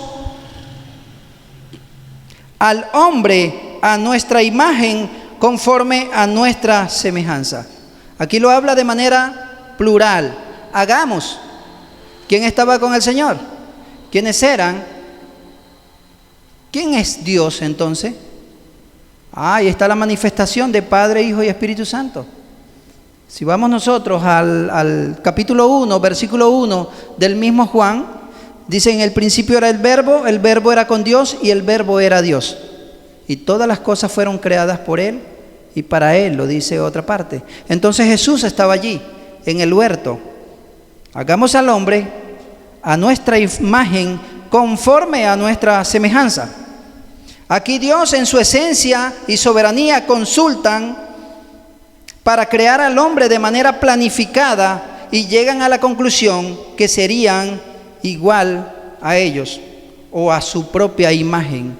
al hombre a nuestra imagen conforme a nuestra semejanza. Aquí lo habla de manera plural. Hagamos. ¿Quién estaba con el Señor? ¿Quiénes eran? ¿Quién es Dios entonces? Ahí está la manifestación de Padre, Hijo y Espíritu Santo. Si vamos nosotros al capítulo 1, versículo 1 del mismo Juan, dice: en el principio era el verbo era con Dios y el verbo era Dios. Y todas las cosas fueron creadas por Él y para Él, lo dice otra parte. Entonces Jesús estaba allí, en el huerto. Hagamos al hombre a nuestra imagen conforme a nuestra semejanza. Aquí Dios en su esencia y soberanía consultan para crear al hombre de manera planificada y llegan a la conclusión que serían igual a ellos o a su propia imagen.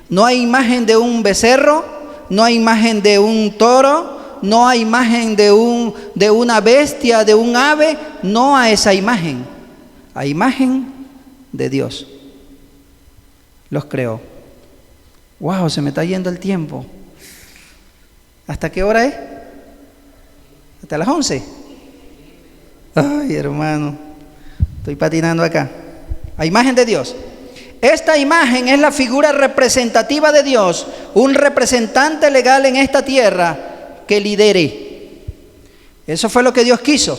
No hay imagen de un becerro, no hay imagen de un toro, no hay imagen de una bestia, de un ave, no a esa imagen. Hay imagen de Dios. los creó. ¡Wow! Se me está yendo el tiempo. ¿Hasta qué hora es? ¿Hasta las 11? Ay, hermano, estoy patinando acá. A imagen de Dios. Esta imagen es la figura representativa de Dios, un representante legal en esta tierra que lidere. Eso fue lo que Dios quiso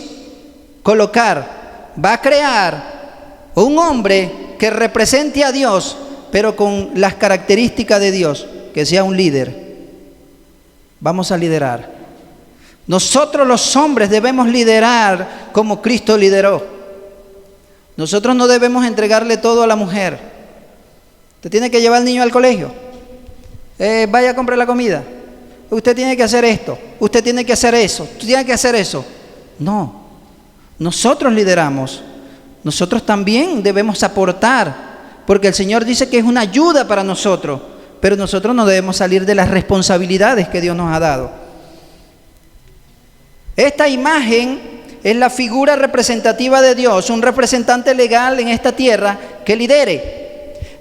colocar. Va a crear un hombre que represente a Dios, pero con las características de Dios, que sea un líder. Vamos a liderar. Nosotros los hombres debemos liderar como Cristo lideró. Nosotros no debemos entregarle todo a la mujer. Usted tiene que llevar al niño al colegio. Vaya a comprar la comida. Usted tiene que hacer esto. Usted tiene que hacer eso. Usted tiene que hacer eso. No. Nosotros lideramos. Nosotros también debemos aportar. Porque el Señor dice que es una ayuda para nosotros. Pero nosotros no debemos salir de las responsabilidades que Dios nos ha dado. Esta imagen es la figura representativa de Dios, un representante legal en esta tierra que lidere.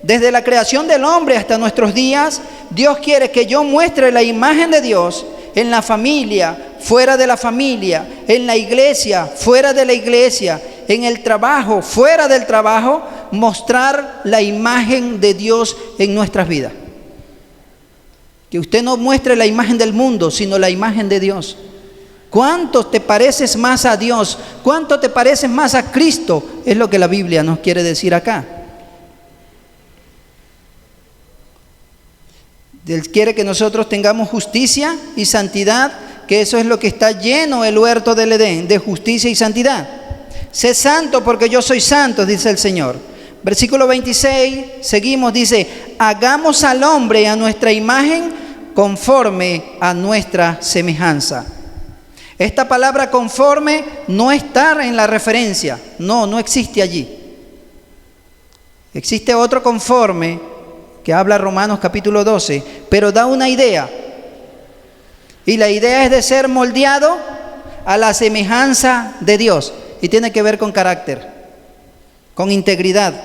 Desde la creación del hombre hasta nuestros días, Dios quiere que yo muestre la imagen de Dios en la familia, fuera de la familia, en la iglesia, fuera de la iglesia, en el trabajo, fuera del trabajo, mostrar la imagen de Dios en nuestras vidas. Que usted no muestre la imagen del mundo, sino la imagen de Dios. ¿Cuánto te pareces más a Dios? ¿Cuánto te pareces más a Cristo? Es lo que la Biblia nos quiere decir acá. Él quiere que nosotros tengamos justicia y santidad, que eso es lo que está lleno el huerto del Edén, de justicia y santidad. Sé santo porque yo soy santo, dice el Señor. Versículo 26, seguimos, dice, hagamos al hombre a nuestra imagen conforme a nuestra semejanza. Esta palabra conforme no está en la referencia, no existe allí. Existe otro conforme que habla Romanos capítulo 12, pero da una idea. Y la idea es de ser moldeado a la semejanza de Dios. Y tiene que ver con carácter, con integridad,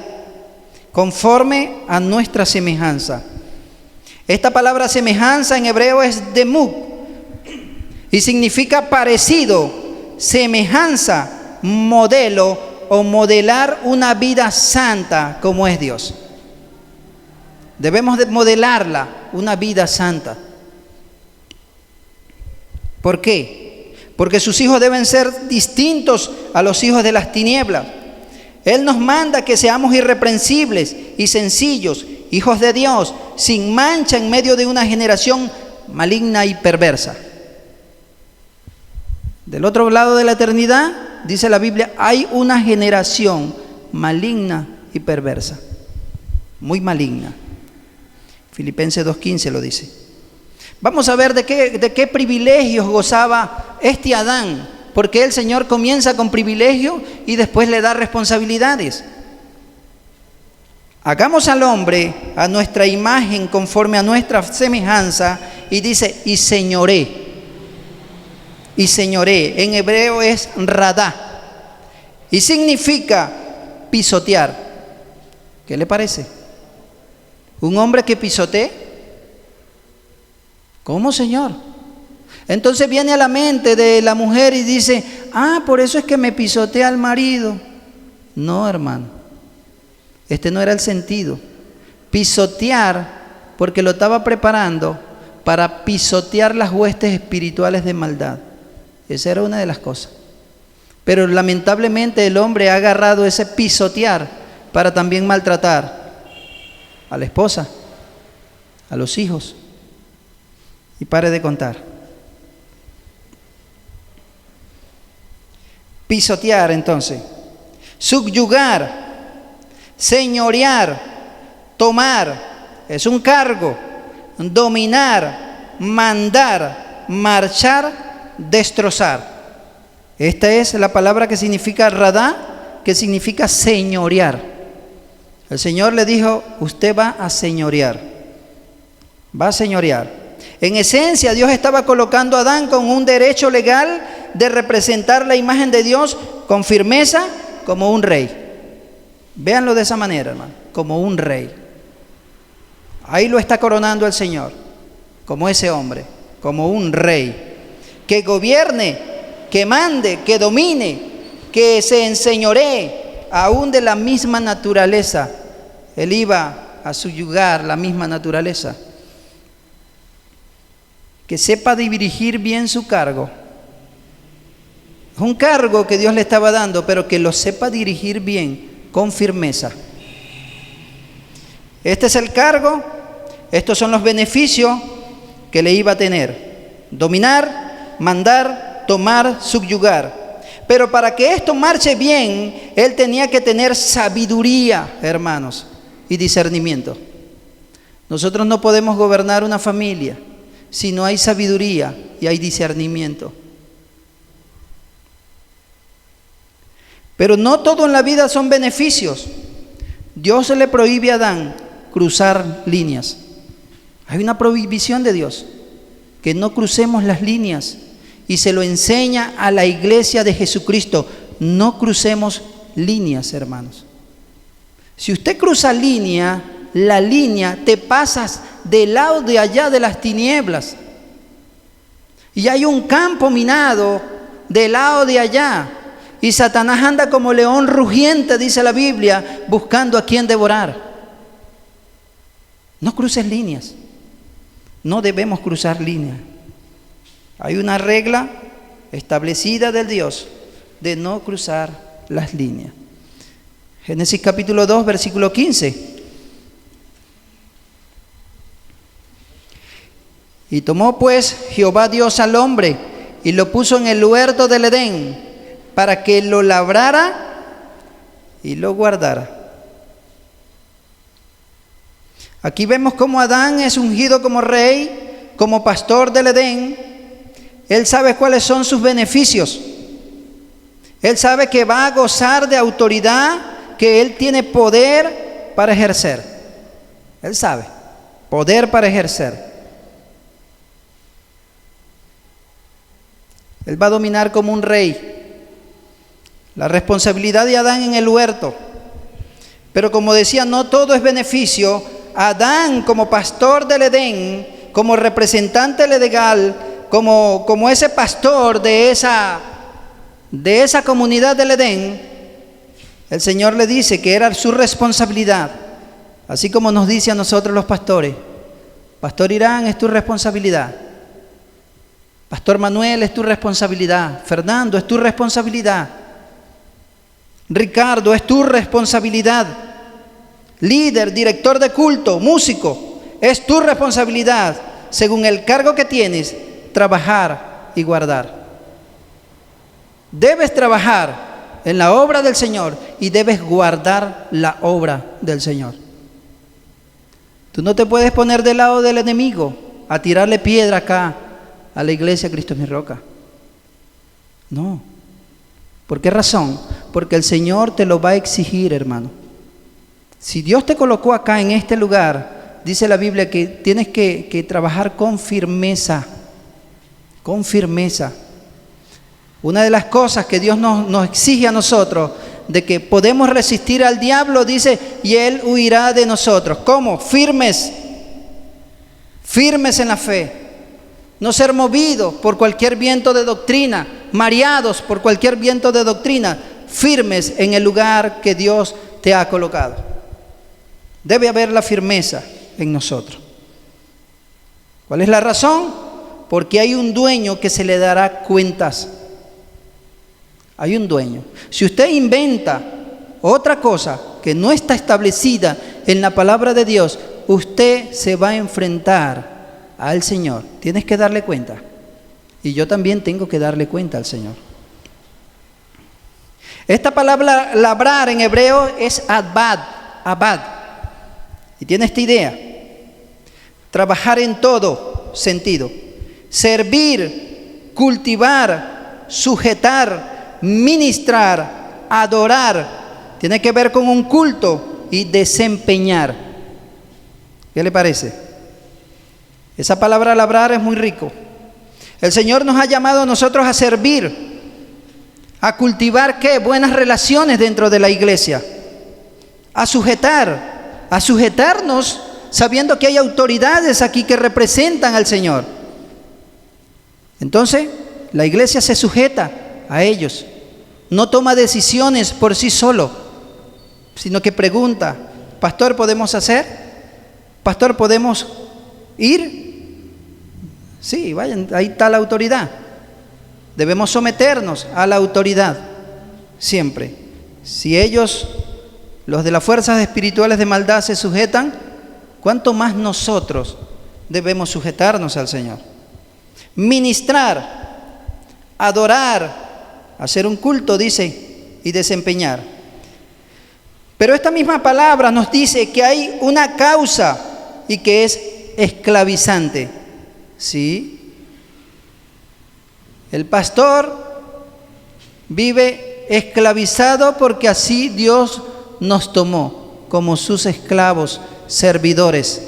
conforme a nuestra semejanza. Esta palabra semejanza en hebreo es demuk. Y significa parecido, semejanza, modelo o modelar una vida santa como es Dios. Debemos de modelarla, una vida santa. ¿Por qué? Porque sus hijos deben ser distintos a los hijos de las tinieblas. Él nos manda que seamos irreprensibles y sencillos, hijos de Dios, sin mancha en medio de una generación maligna y perversa. Del otro lado de la eternidad, dice la Biblia, hay una generación maligna y perversa. Muy maligna. Filipenses 2:15 lo dice. Vamos a ver de qué privilegios gozaba este Adán, porque el Señor comienza con privilegio y después le da responsabilidades. Hagamos al hombre a nuestra imagen conforme a nuestra semejanza, y dice, y señoré. Y señoré, en hebreo es radá, y significa pisotear. ¿Qué le parece? ¿Un hombre que pisotee? ¿Cómo, Señor? Entonces viene a la mente de la mujer y dice, por eso es que me pisotea al marido. No, hermano, este no era el sentido. Pisotear, porque lo estaba preparando para pisotear las huestes espirituales de maldad. Esa era una de las cosas. Pero lamentablemente el hombre ha agarrado ese pisotear para también maltratar a la esposa, a los hijos. Y pare de contar. Pisotear, entonces. Subyugar, señorear, tomar, es un cargo. Dominar, mandar, marchar, destrozar. Esta es la palabra que significa radá, que significa señorear. El Señor le dijo, usted va a señorear. Va a señorear. En esencia, Dios estaba colocando a Adán con un derecho legal de representar la imagen de Dios con firmeza como un rey. Véanlo de esa manera, hermano, como un rey. Ahí lo está coronando el Señor, como ese hombre, como un rey, que gobierne, que mande, que domine, que se enseñoree, aún de la misma naturaleza. Él iba a subyugar la misma naturaleza. Que sepa dirigir bien su cargo. Es un cargo que Dios le estaba dando, pero que lo sepa dirigir bien, con firmeza. Este es el cargo, estos son los beneficios que le iba a tener. Dominar, mandar, tomar, subyugar. Pero para que esto marche bien, él tenía que tener sabiduría, hermanos, y discernimiento. Nosotros no podemos gobernar una familia si no hay sabiduría y hay discernimiento. Pero no todo en la vida son beneficios. Dios le prohíbe a Adán cruzar líneas. Hay una prohibición de Dios, que no crucemos las líneas, y se lo enseña a la iglesia de Jesucristo. No crucemos líneas, hermanos. Si usted cruza la línea, te pasas del lado de allá de las tinieblas. Y hay un campo minado del lado de allá. Y Satanás anda como león rugiente, dice la Biblia, buscando a quien devorar. No cruces líneas. No debemos cruzar líneas. Hay una regla establecida del Dios de no cruzar las líneas. Génesis capítulo 2, versículo 15. Y tomó pues Jehová Dios al hombre y lo puso en el huerto del Edén para que lo labrara y lo guardara. Aquí vemos cómo Adán es ungido como rey, como pastor del Edén. Él sabe cuáles son sus beneficios. Él sabe que va a gozar de autoridad, que él tiene poder para ejercer. Él sabe, poder para ejercer. Él va a dominar como un rey. La responsabilidad de Adán en el huerto. Pero como decía, no todo es beneficio. Adán como pastor del Edén, como representante legal, como ese pastor de esa comunidad del Edén, el Señor le dice que era su responsabilidad, así como nos dice a nosotros los pastores. Pastor Irán, es tu responsabilidad. Pastor Manuel, es tu responsabilidad. Fernando, es tu responsabilidad. Ricardo, es tu responsabilidad. Líder, director de culto, músico, es tu responsabilidad, según el cargo que tienes, trabajar y guardar. Debes trabajar en la obra del Señor y debes guardar la obra del Señor. Tú no te puedes poner del lado del enemigo a tirarle piedra acá a la iglesia Cristo es mi roca. No. ¿Por qué razón? Porque el Señor te lo va a exigir, hermano. Si Dios te colocó acá en este lugar, dice la Biblia que tienes que trabajar con firmeza. Con firmeza. Una de las cosas que Dios nos exige a nosotros, de que podemos resistir al diablo, dice, y él huirá de nosotros. ¿Cómo? Firmes. Firmes en la fe. No ser movidos por cualquier viento de doctrina, mareados por cualquier viento de doctrina, firmes en el lugar que Dios te ha colocado. Debe haber la firmeza en nosotros. ¿Cuál es la razón? Porque hay un dueño que se le dará cuentas. Hay un dueño. Si usted inventa otra cosa que no está establecida en la palabra de Dios, usted se va a enfrentar al Señor. Tienes que darle cuenta. Y yo también tengo que darle cuenta al Señor. Esta palabra labrar en hebreo es abad. Y tiene esta idea. Trabajar en todo sentido. Servir, cultivar, sujetar, ministrar, adorar. Tiene que ver con un culto y desempeñar. ¿Qué le parece? Esa palabra labrar es muy rico. El Señor nos ha llamado a nosotros a servir, a cultivar ¿qué? Buenas relaciones dentro de la iglesia, a sujetarnos sabiendo que hay autoridades aquí que representan al Señor. Entonces, la iglesia se sujeta a ellos. No toma decisiones por sí solo, sino que pregunta: pastor, ¿podemos hacer? Pastor, ¿podemos ir? Sí, vayan, ahí está la autoridad. Debemos someternos a la autoridad siempre. Si ellos, los de las fuerzas espirituales de maldad, se sujetan, ¿cuánto más nosotros debemos sujetarnos al Señor? Ministrar, adorar, hacer un culto, dice, y desempeñar. Pero esta misma palabra nos dice que hay una causa y que es esclavizante. ¿Sí? El pastor vive esclavizado porque así Dios nos tomó como sus esclavos, servidores.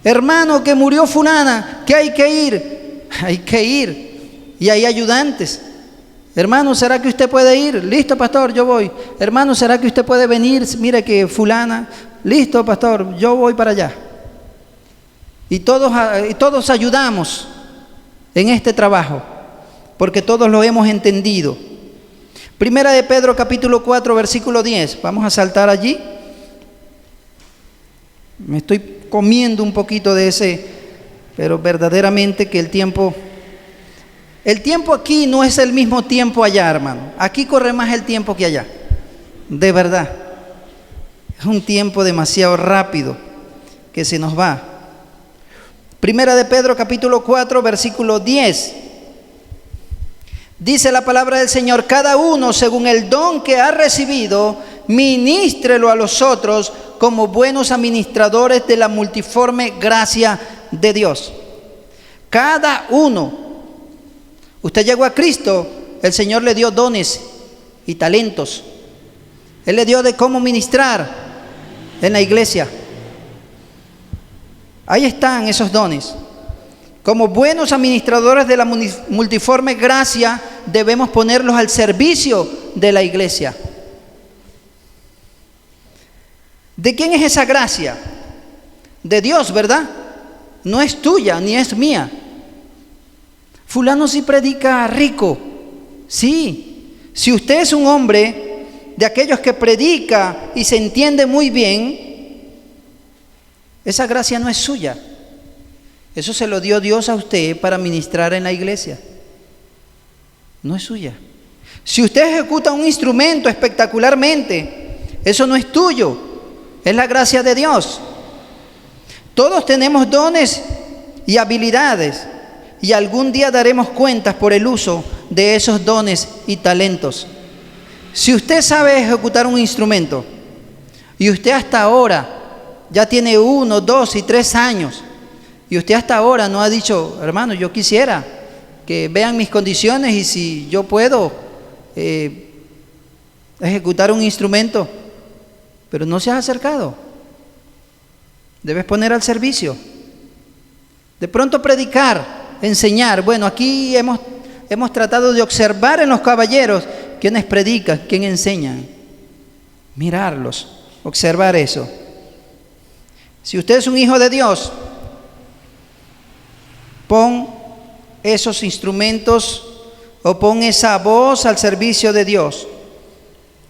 Hermano, que murió fulana, que hay que ir. Hay que ir. Y hay ayudantes. Hermano, ¿será que usted puede ir? Listo, pastor, yo voy. Hermano, ¿será que usted puede venir? Mire que fulana. Listo, pastor, yo voy para allá. Y todos ayudamos en este trabajo, porque todos lo hemos entendido. Primera de Pedro capítulo 4, versículo 10. Vamos a saltar allí. Me estoy comiendo un poquito de ese, pero verdaderamente que el tiempo aquí no es el mismo tiempo allá, hermano. Aquí corre más el tiempo que allá. De verdad. Es un tiempo demasiado rápido que se nos va. Primera de Pedro capítulo 4, versículo 10. Dice la palabra del Señor: cada uno según el don que ha recibido, ministrelo a los otros como buenos administradores de la multiforme gracia de Dios. Cada uno. Usted llegó a Cristo, el Señor le dio dones y talentos. Él le dio de cómo ministrar en la iglesia. Ahí están esos dones. Como buenos administradores de la multiforme gracia, debemos ponerlos al servicio de la iglesia. ¿De quién es esa gracia? De Dios, ¿verdad? No es tuya ni es mía. Fulano sí predica rico. Sí. Si usted es un hombre de aquellos que predica y se entiende muy bien, esa gracia no es suya. Eso se lo dio Dios a usted para ministrar en la iglesia. No es suya. Si usted ejecuta un instrumento espectacularmente, eso no es tuyo. Es la gracia de Dios. Todos tenemos dones y habilidades, y algún día daremos cuentas por el uso de esos dones y talentos. Si usted sabe ejecutar un instrumento y usted hasta ahora ya tiene 1, 2 y 3 años y usted hasta ahora no ha dicho: hermano, yo quisiera que vean mis condiciones y si yo puedo ejecutar un instrumento, pero no se ha acercado, debes poner al servicio. De pronto predicar, enseñar. Bueno, aquí hemos tratado de observar en los caballeros quienes predican, quienes enseñan, mirarlos, observar eso. Si usted es un hijo de Dios, pon esos instrumentos o pon esa voz al servicio de Dios.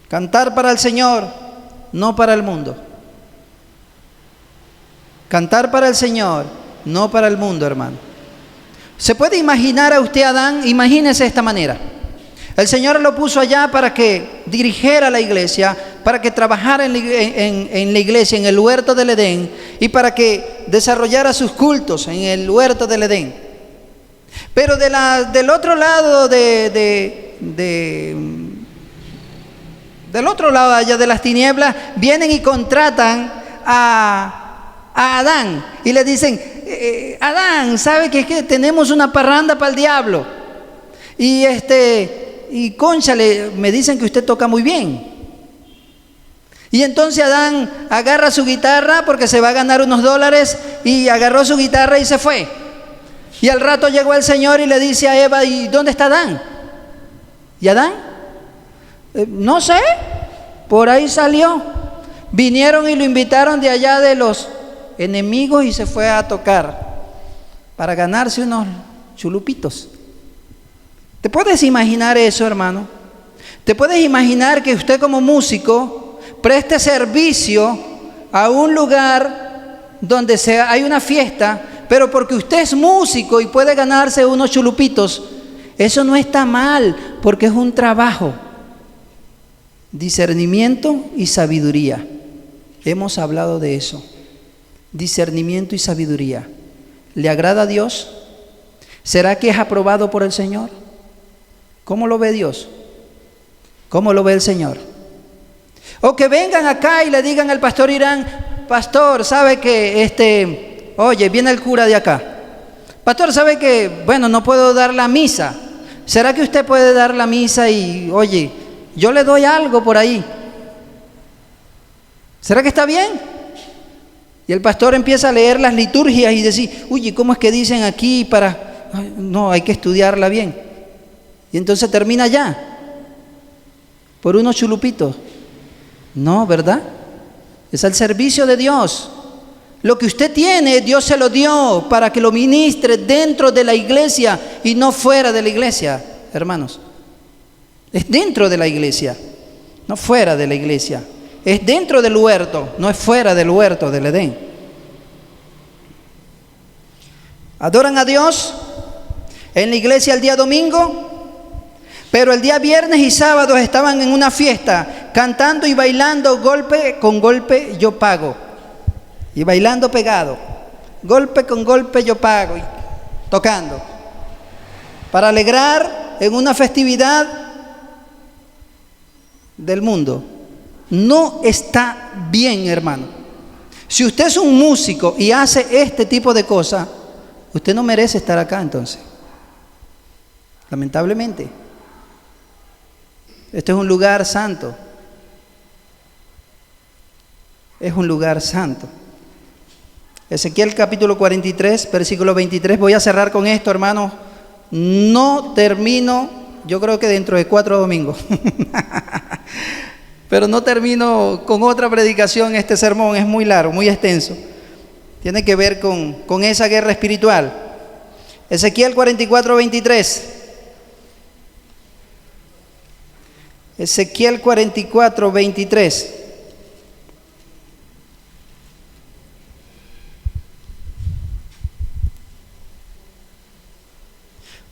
Cantar para el Señor, no para el mundo. Cantar para el Señor, no para el mundo, hermano. ¿Se puede imaginar a usted a Adán? Imagínese de esta manera. El Señor lo puso allá para que dirigiera la iglesia, para que trabajara en la iglesia, en el huerto del Edén, y para que desarrollara sus cultos en el huerto del Edén. Pero del otro lado del otro lado allá de las tinieblas, vienen y contratan a Adán y le dicen: Adán, ¿sabe que es que tenemos una parranda para el diablo? Y cónchale, me dicen que usted toca muy bien. Y entonces Adán agarra su guitarra porque se va a ganar unos dólares, y agarró su guitarra y se fue. Y al rato llegó el Señor y le dice a Eva: ¿y dónde está Adán? ¿Y Adán? No sé, por ahí salió. Vinieron y lo invitaron de allá de los enemigos y se fue a tocar para ganarse unos chulupitos. ¿Te puedes imaginar eso, hermano? ¿Te puedes imaginar que usted como músico preste servicio a un lugar donde hay una fiesta, pero porque usted es músico y puede ganarse unos chulupitos? Eso no está mal, porque es un trabajo. Discernimiento y sabiduría. Hemos hablado de eso. Discernimiento y sabiduría. ¿Le agrada a Dios? ¿Será que es aprobado por el Señor? ¿Cómo lo ve Dios? ¿Cómo lo ve el Señor? O que vengan acá y le digan al pastor Irán: pastor, ¿sabe que oye, viene el cura de acá? Pastor, ¿sabe que, bueno, no puedo dar la misa? ¿Será que usted puede dar la misa y, oye, yo le doy algo por ahí? ¿Será que está bien? Y el pastor empieza a leer las liturgias y decir: uy, ¿cómo es que dicen aquí para...? Ay, no, hay que estudiarla bien. Y entonces termina ya por unos chulupitos. No, ¿verdad? Es al servicio de Dios. Lo que usted tiene, Dios se lo dio para que lo ministre dentro de la iglesia y no fuera de la iglesia, hermanos. Es dentro de la iglesia, no fuera de la iglesia. Es dentro del huerto, no es fuera del huerto del Edén. Adoran a Dios en la iglesia el día domingo, pero el día viernes y sábado estaban en una fiesta, cantando y bailando, golpe con golpe yo pago. Y bailando pegado, golpe con golpe yo pago, y tocando, para alegrar en una festividad del mundo. No está bien, hermano. Si usted es un músico y hace este tipo de cosas, usted no merece estar acá entonces. Lamentablemente. Este es un lugar santo. Es un lugar santo. Ezequiel capítulo 43, versículo 23. Voy a cerrar con esto, hermanos. No termino, yo creo que dentro de 4 domingos. Pero no termino con otra predicación. Este sermón es muy largo, muy extenso. Tiene que ver con esa guerra espiritual. Ezequiel 44, 23. Ezequiel 44, 23.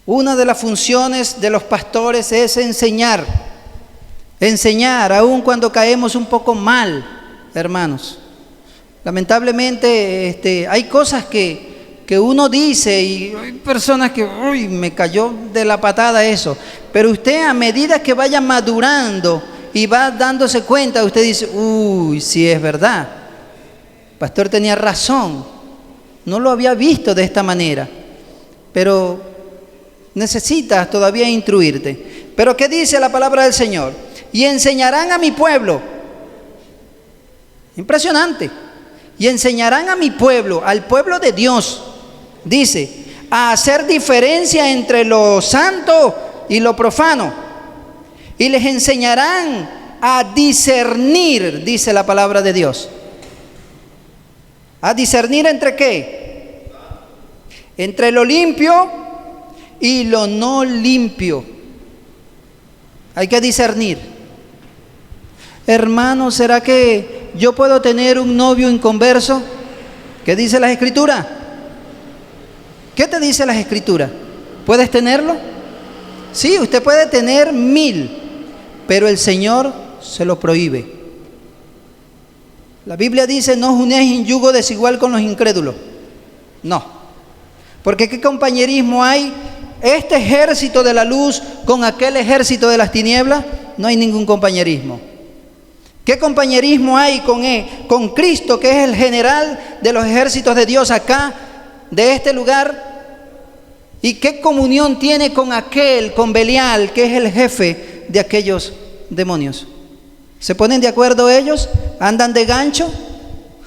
Una de las funciones de los pastores es enseñar. Enseñar, aun cuando caemos un poco mal, hermanos. Lamentablemente hay cosas que uno dice y hay personas que, uy, me cayó de la patada eso. Pero usted, a medida que vaya madurando y va dándose cuenta, usted dice: uy, sí es verdad. El pastor tenía razón. No lo había visto de esta manera. Pero necesitas todavía instruirte. Pero ¿qué dice la palabra del Señor? Y enseñarán a mi pueblo. Impresionante. Y enseñarán a mi pueblo, al pueblo de Dios, dice, a hacer diferencia entre lo santo y lo profano. Y les enseñarán a discernir, dice la palabra de Dios. ¿A discernir entre qué? Entre lo limpio y lo no limpio. Hay que discernir. Hermano, ¿será que yo puedo tener un novio inconverso? ¿Qué dice la Escritura? ¿Qué te dice la Escritura? ¿Puedes tenerlo? Sí, usted puede tener 1000, pero el Señor se lo prohíbe. La Biblia dice: no unéis en yugo desigual con los incrédulos. No, porque ¿qué compañerismo hay? Este ejército de la luz con aquel ejército de las tinieblas, no hay ningún compañerismo. ¿Qué compañerismo hay con Cristo, que es el general de los ejércitos de Dios acá, de este lugar? ¿Y qué comunión tiene con aquel, con Belial, que es el jefe de aquellos demonios? ¿Se ponen de acuerdo ellos? ¿Andan de gancho?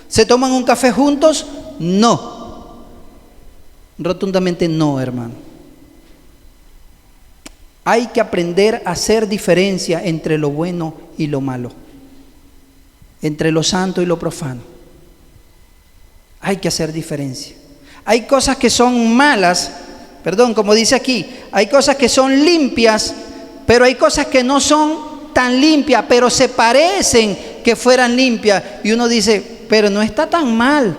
¿Se toman un café juntos? No. Rotundamente no, hermano. Hay que aprender a hacer diferencia entre lo bueno y lo malo. entre lo santo y lo profano. Hay que hacer diferencia. Hay cosas que son malas, como dice aquí, hay cosas que son limpias, pero hay cosas que no son tan limpias, pero se parecen que fueran limpias. Y uno dice, pero no está tan mal.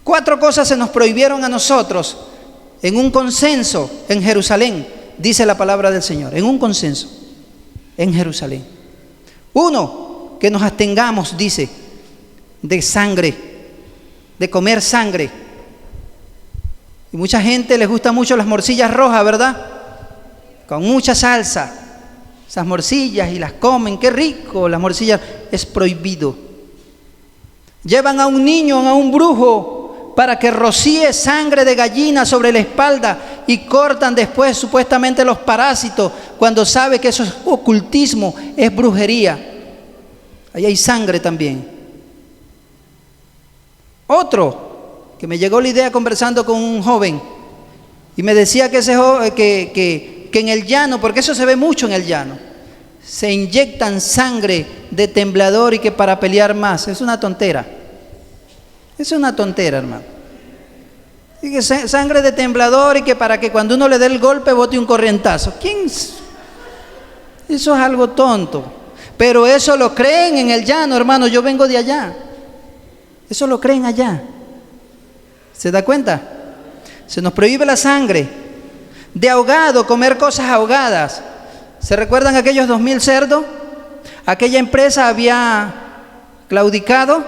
4 cosas se nos prohibieron a nosotros en un consenso en Jerusalén, dice la palabra del Señor, en un consenso en Jerusalén. 1, que nos abstengamos, dice, de sangre, de comer sangre. Y mucha gente les gusta mucho las morcillas rojas, ¿verdad? Con mucha salsa. Esas morcillas y las comen, qué rico, las morcillas. Es prohibido. Llevan a un niño, a un brujo, para que rocíe sangre de gallina sobre la espalda y cortan después supuestamente los parásitos, cuando sabe que eso es ocultismo, es brujería. Ahí hay sangre también. Otro, que me llegó la idea conversando con un joven, y me decía que en el llano, porque eso se ve mucho en el llano, se inyectan sangre de temblador y que para pelear más. Es una tontera. Es una tontera, hermano. Y que sangre de temblador y que para que cuando uno le dé el golpe bote un corrientazo. Eso es algo tonto. Pero eso lo creen en el llano, hermano. Yo vengo de allá. Eso lo creen allá. ¿Se da cuenta? Se nos prohíbe la sangre. De ahogado, comer cosas ahogadas. ¿Se recuerdan aquellos 2,000 cerdos? Aquella empresa había claudicado,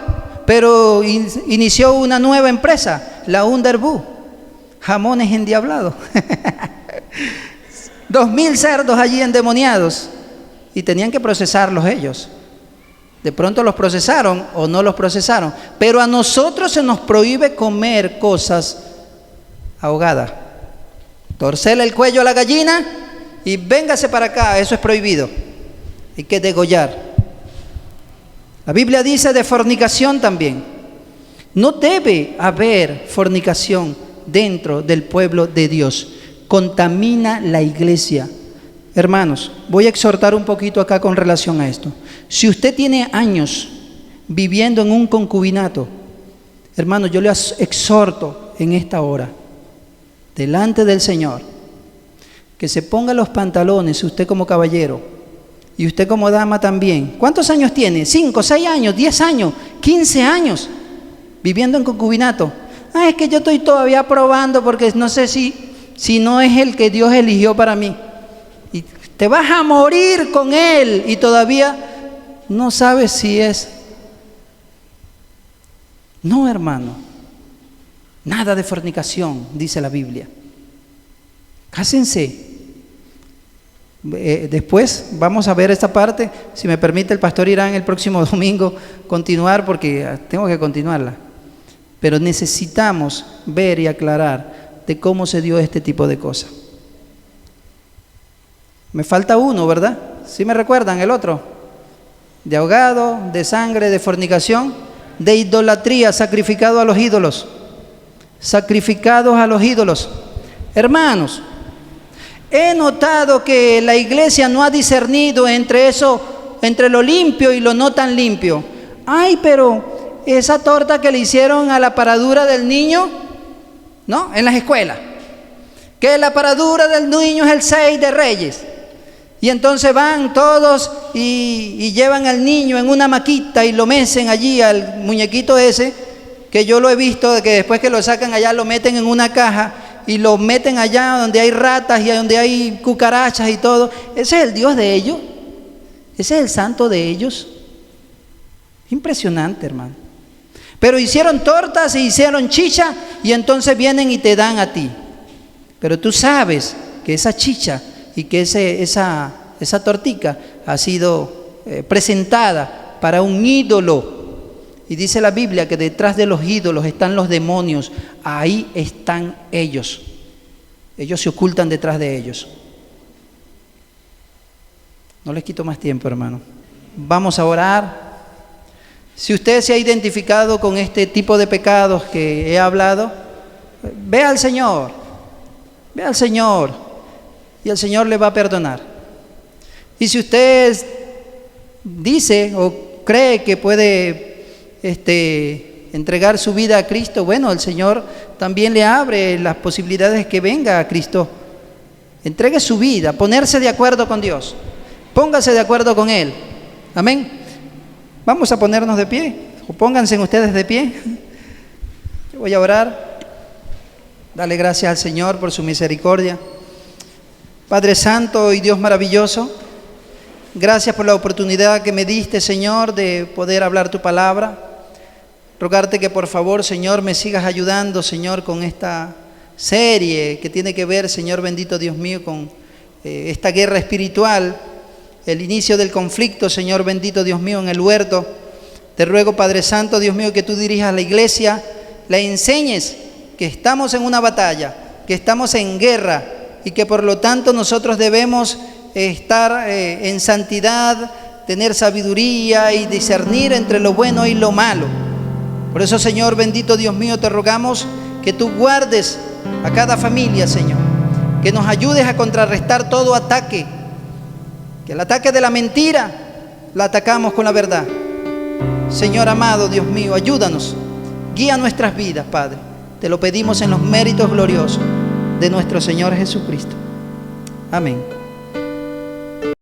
pero inició una nueva empresa, la Underbu, jamones endiablados. 2,000 cerdos allí endemoniados, y tenían que procesarlos ellos. De pronto los procesaron o no los procesaron, pero a nosotros se nos prohíbe comer cosas ahogadas. Torcerle el cuello a la gallina y véngase para acá, eso es prohibido. Hay que degollar. La Biblia dice de fornicación también. No debe haber fornicación dentro del pueblo de Dios. Contamina la iglesia. Hermanos, voy a exhortar un poquito acá con relación a esto. Si usted tiene años viviendo en un concubinato, hermano, yo le exhorto en esta hora, delante del Señor, que se ponga los pantalones, usted como caballero y usted como dama también. ¿Cuántos años tiene? 5, 6 años, 10 años, 15 años viviendo en concubinato. Es que yo estoy todavía probando porque no sé si no es el que Dios eligió para mí. Y te vas a morir con él y todavía no sabes si es. No, hermano. Nada de fornicación, dice la Biblia. Cásense. Después vamos a ver esta parte. Si me permite el pastor Irán el próximo domingo continuar, porque tengo que continuarla. Pero necesitamos ver y aclarar de cómo se dio este tipo de cosas. Me falta uno, ¿verdad? ¿Sí me recuerdan el otro? De ahogado, de sangre, de fornicación, de idolatría, sacrificado a los ídolos. Sacrificados a los ídolos. Hermanos, he notado que la iglesia no ha discernido entre eso, entre lo limpio y lo no tan limpio. Ay, pero esa torta que le hicieron a la paradura del niño, ¿no? En las escuelas, que la paradura del niño es el 6 de Reyes. Y entonces van todos y llevan al niño en una maquita y lo mecen allí al muñequito ese, que yo lo he visto, de que después que lo sacan allá lo meten en una caja y lo meten allá donde hay ratas y donde hay cucarachas y todo. Ese es el Dios de ellos. Ese es el santo de ellos. Impresionante, hermano. Pero hicieron tortas y hicieron chicha y entonces vienen y te dan a ti. Pero tú sabes que esa chicha y que esa tortica ha sido presentada para un ídolo. Y dice la Biblia que detrás de los ídolos están los demonios. Ahí están ellos. Ellos se ocultan detrás de ellos. No les quito más tiempo, hermano. Vamos a orar. Si usted se ha identificado con este tipo de pecados que he hablado, ve al Señor. Ve al Señor. Y el Señor le va a perdonar. Y si usted dice o cree que puede entregar su vida a Cristo, bueno, el Señor también le abre las posibilidades que venga a Cristo. Entregue su vida, ponerse de acuerdo con Dios. Póngase de acuerdo con Él. Amén. Vamos a ponernos de pie. O pónganse ustedes de pie. Yo voy a orar. Dale gracias al Señor por su misericordia. Padre Santo y Dios maravilloso, gracias por la oportunidad que me diste, Señor, de poder hablar tu palabra. Rogarte que por favor, Señor, me sigas ayudando, Señor, con esta serie que tiene que ver, Señor bendito Dios mío, con esta guerra espiritual, el inicio del conflicto, Señor bendito Dios mío, en el huerto. Te ruego, Padre Santo, Dios mío, que tú dirijas a la iglesia, le enseñes que estamos en una batalla, que estamos en guerra y que por lo tanto nosotros debemos estar en santidad, tener sabiduría y discernir entre lo bueno y lo malo. Por eso, Señor bendito Dios mío, te rogamos que tú guardes a cada familia, Señor, que nos ayudes a contrarrestar todo ataque, que el ataque de la mentira la atacamos con la verdad. Señor amado, Dios mío, ayúdanos, guía nuestras vidas, Padre. Te lo pedimos en los méritos gloriosos de nuestro Señor Jesucristo. Amén.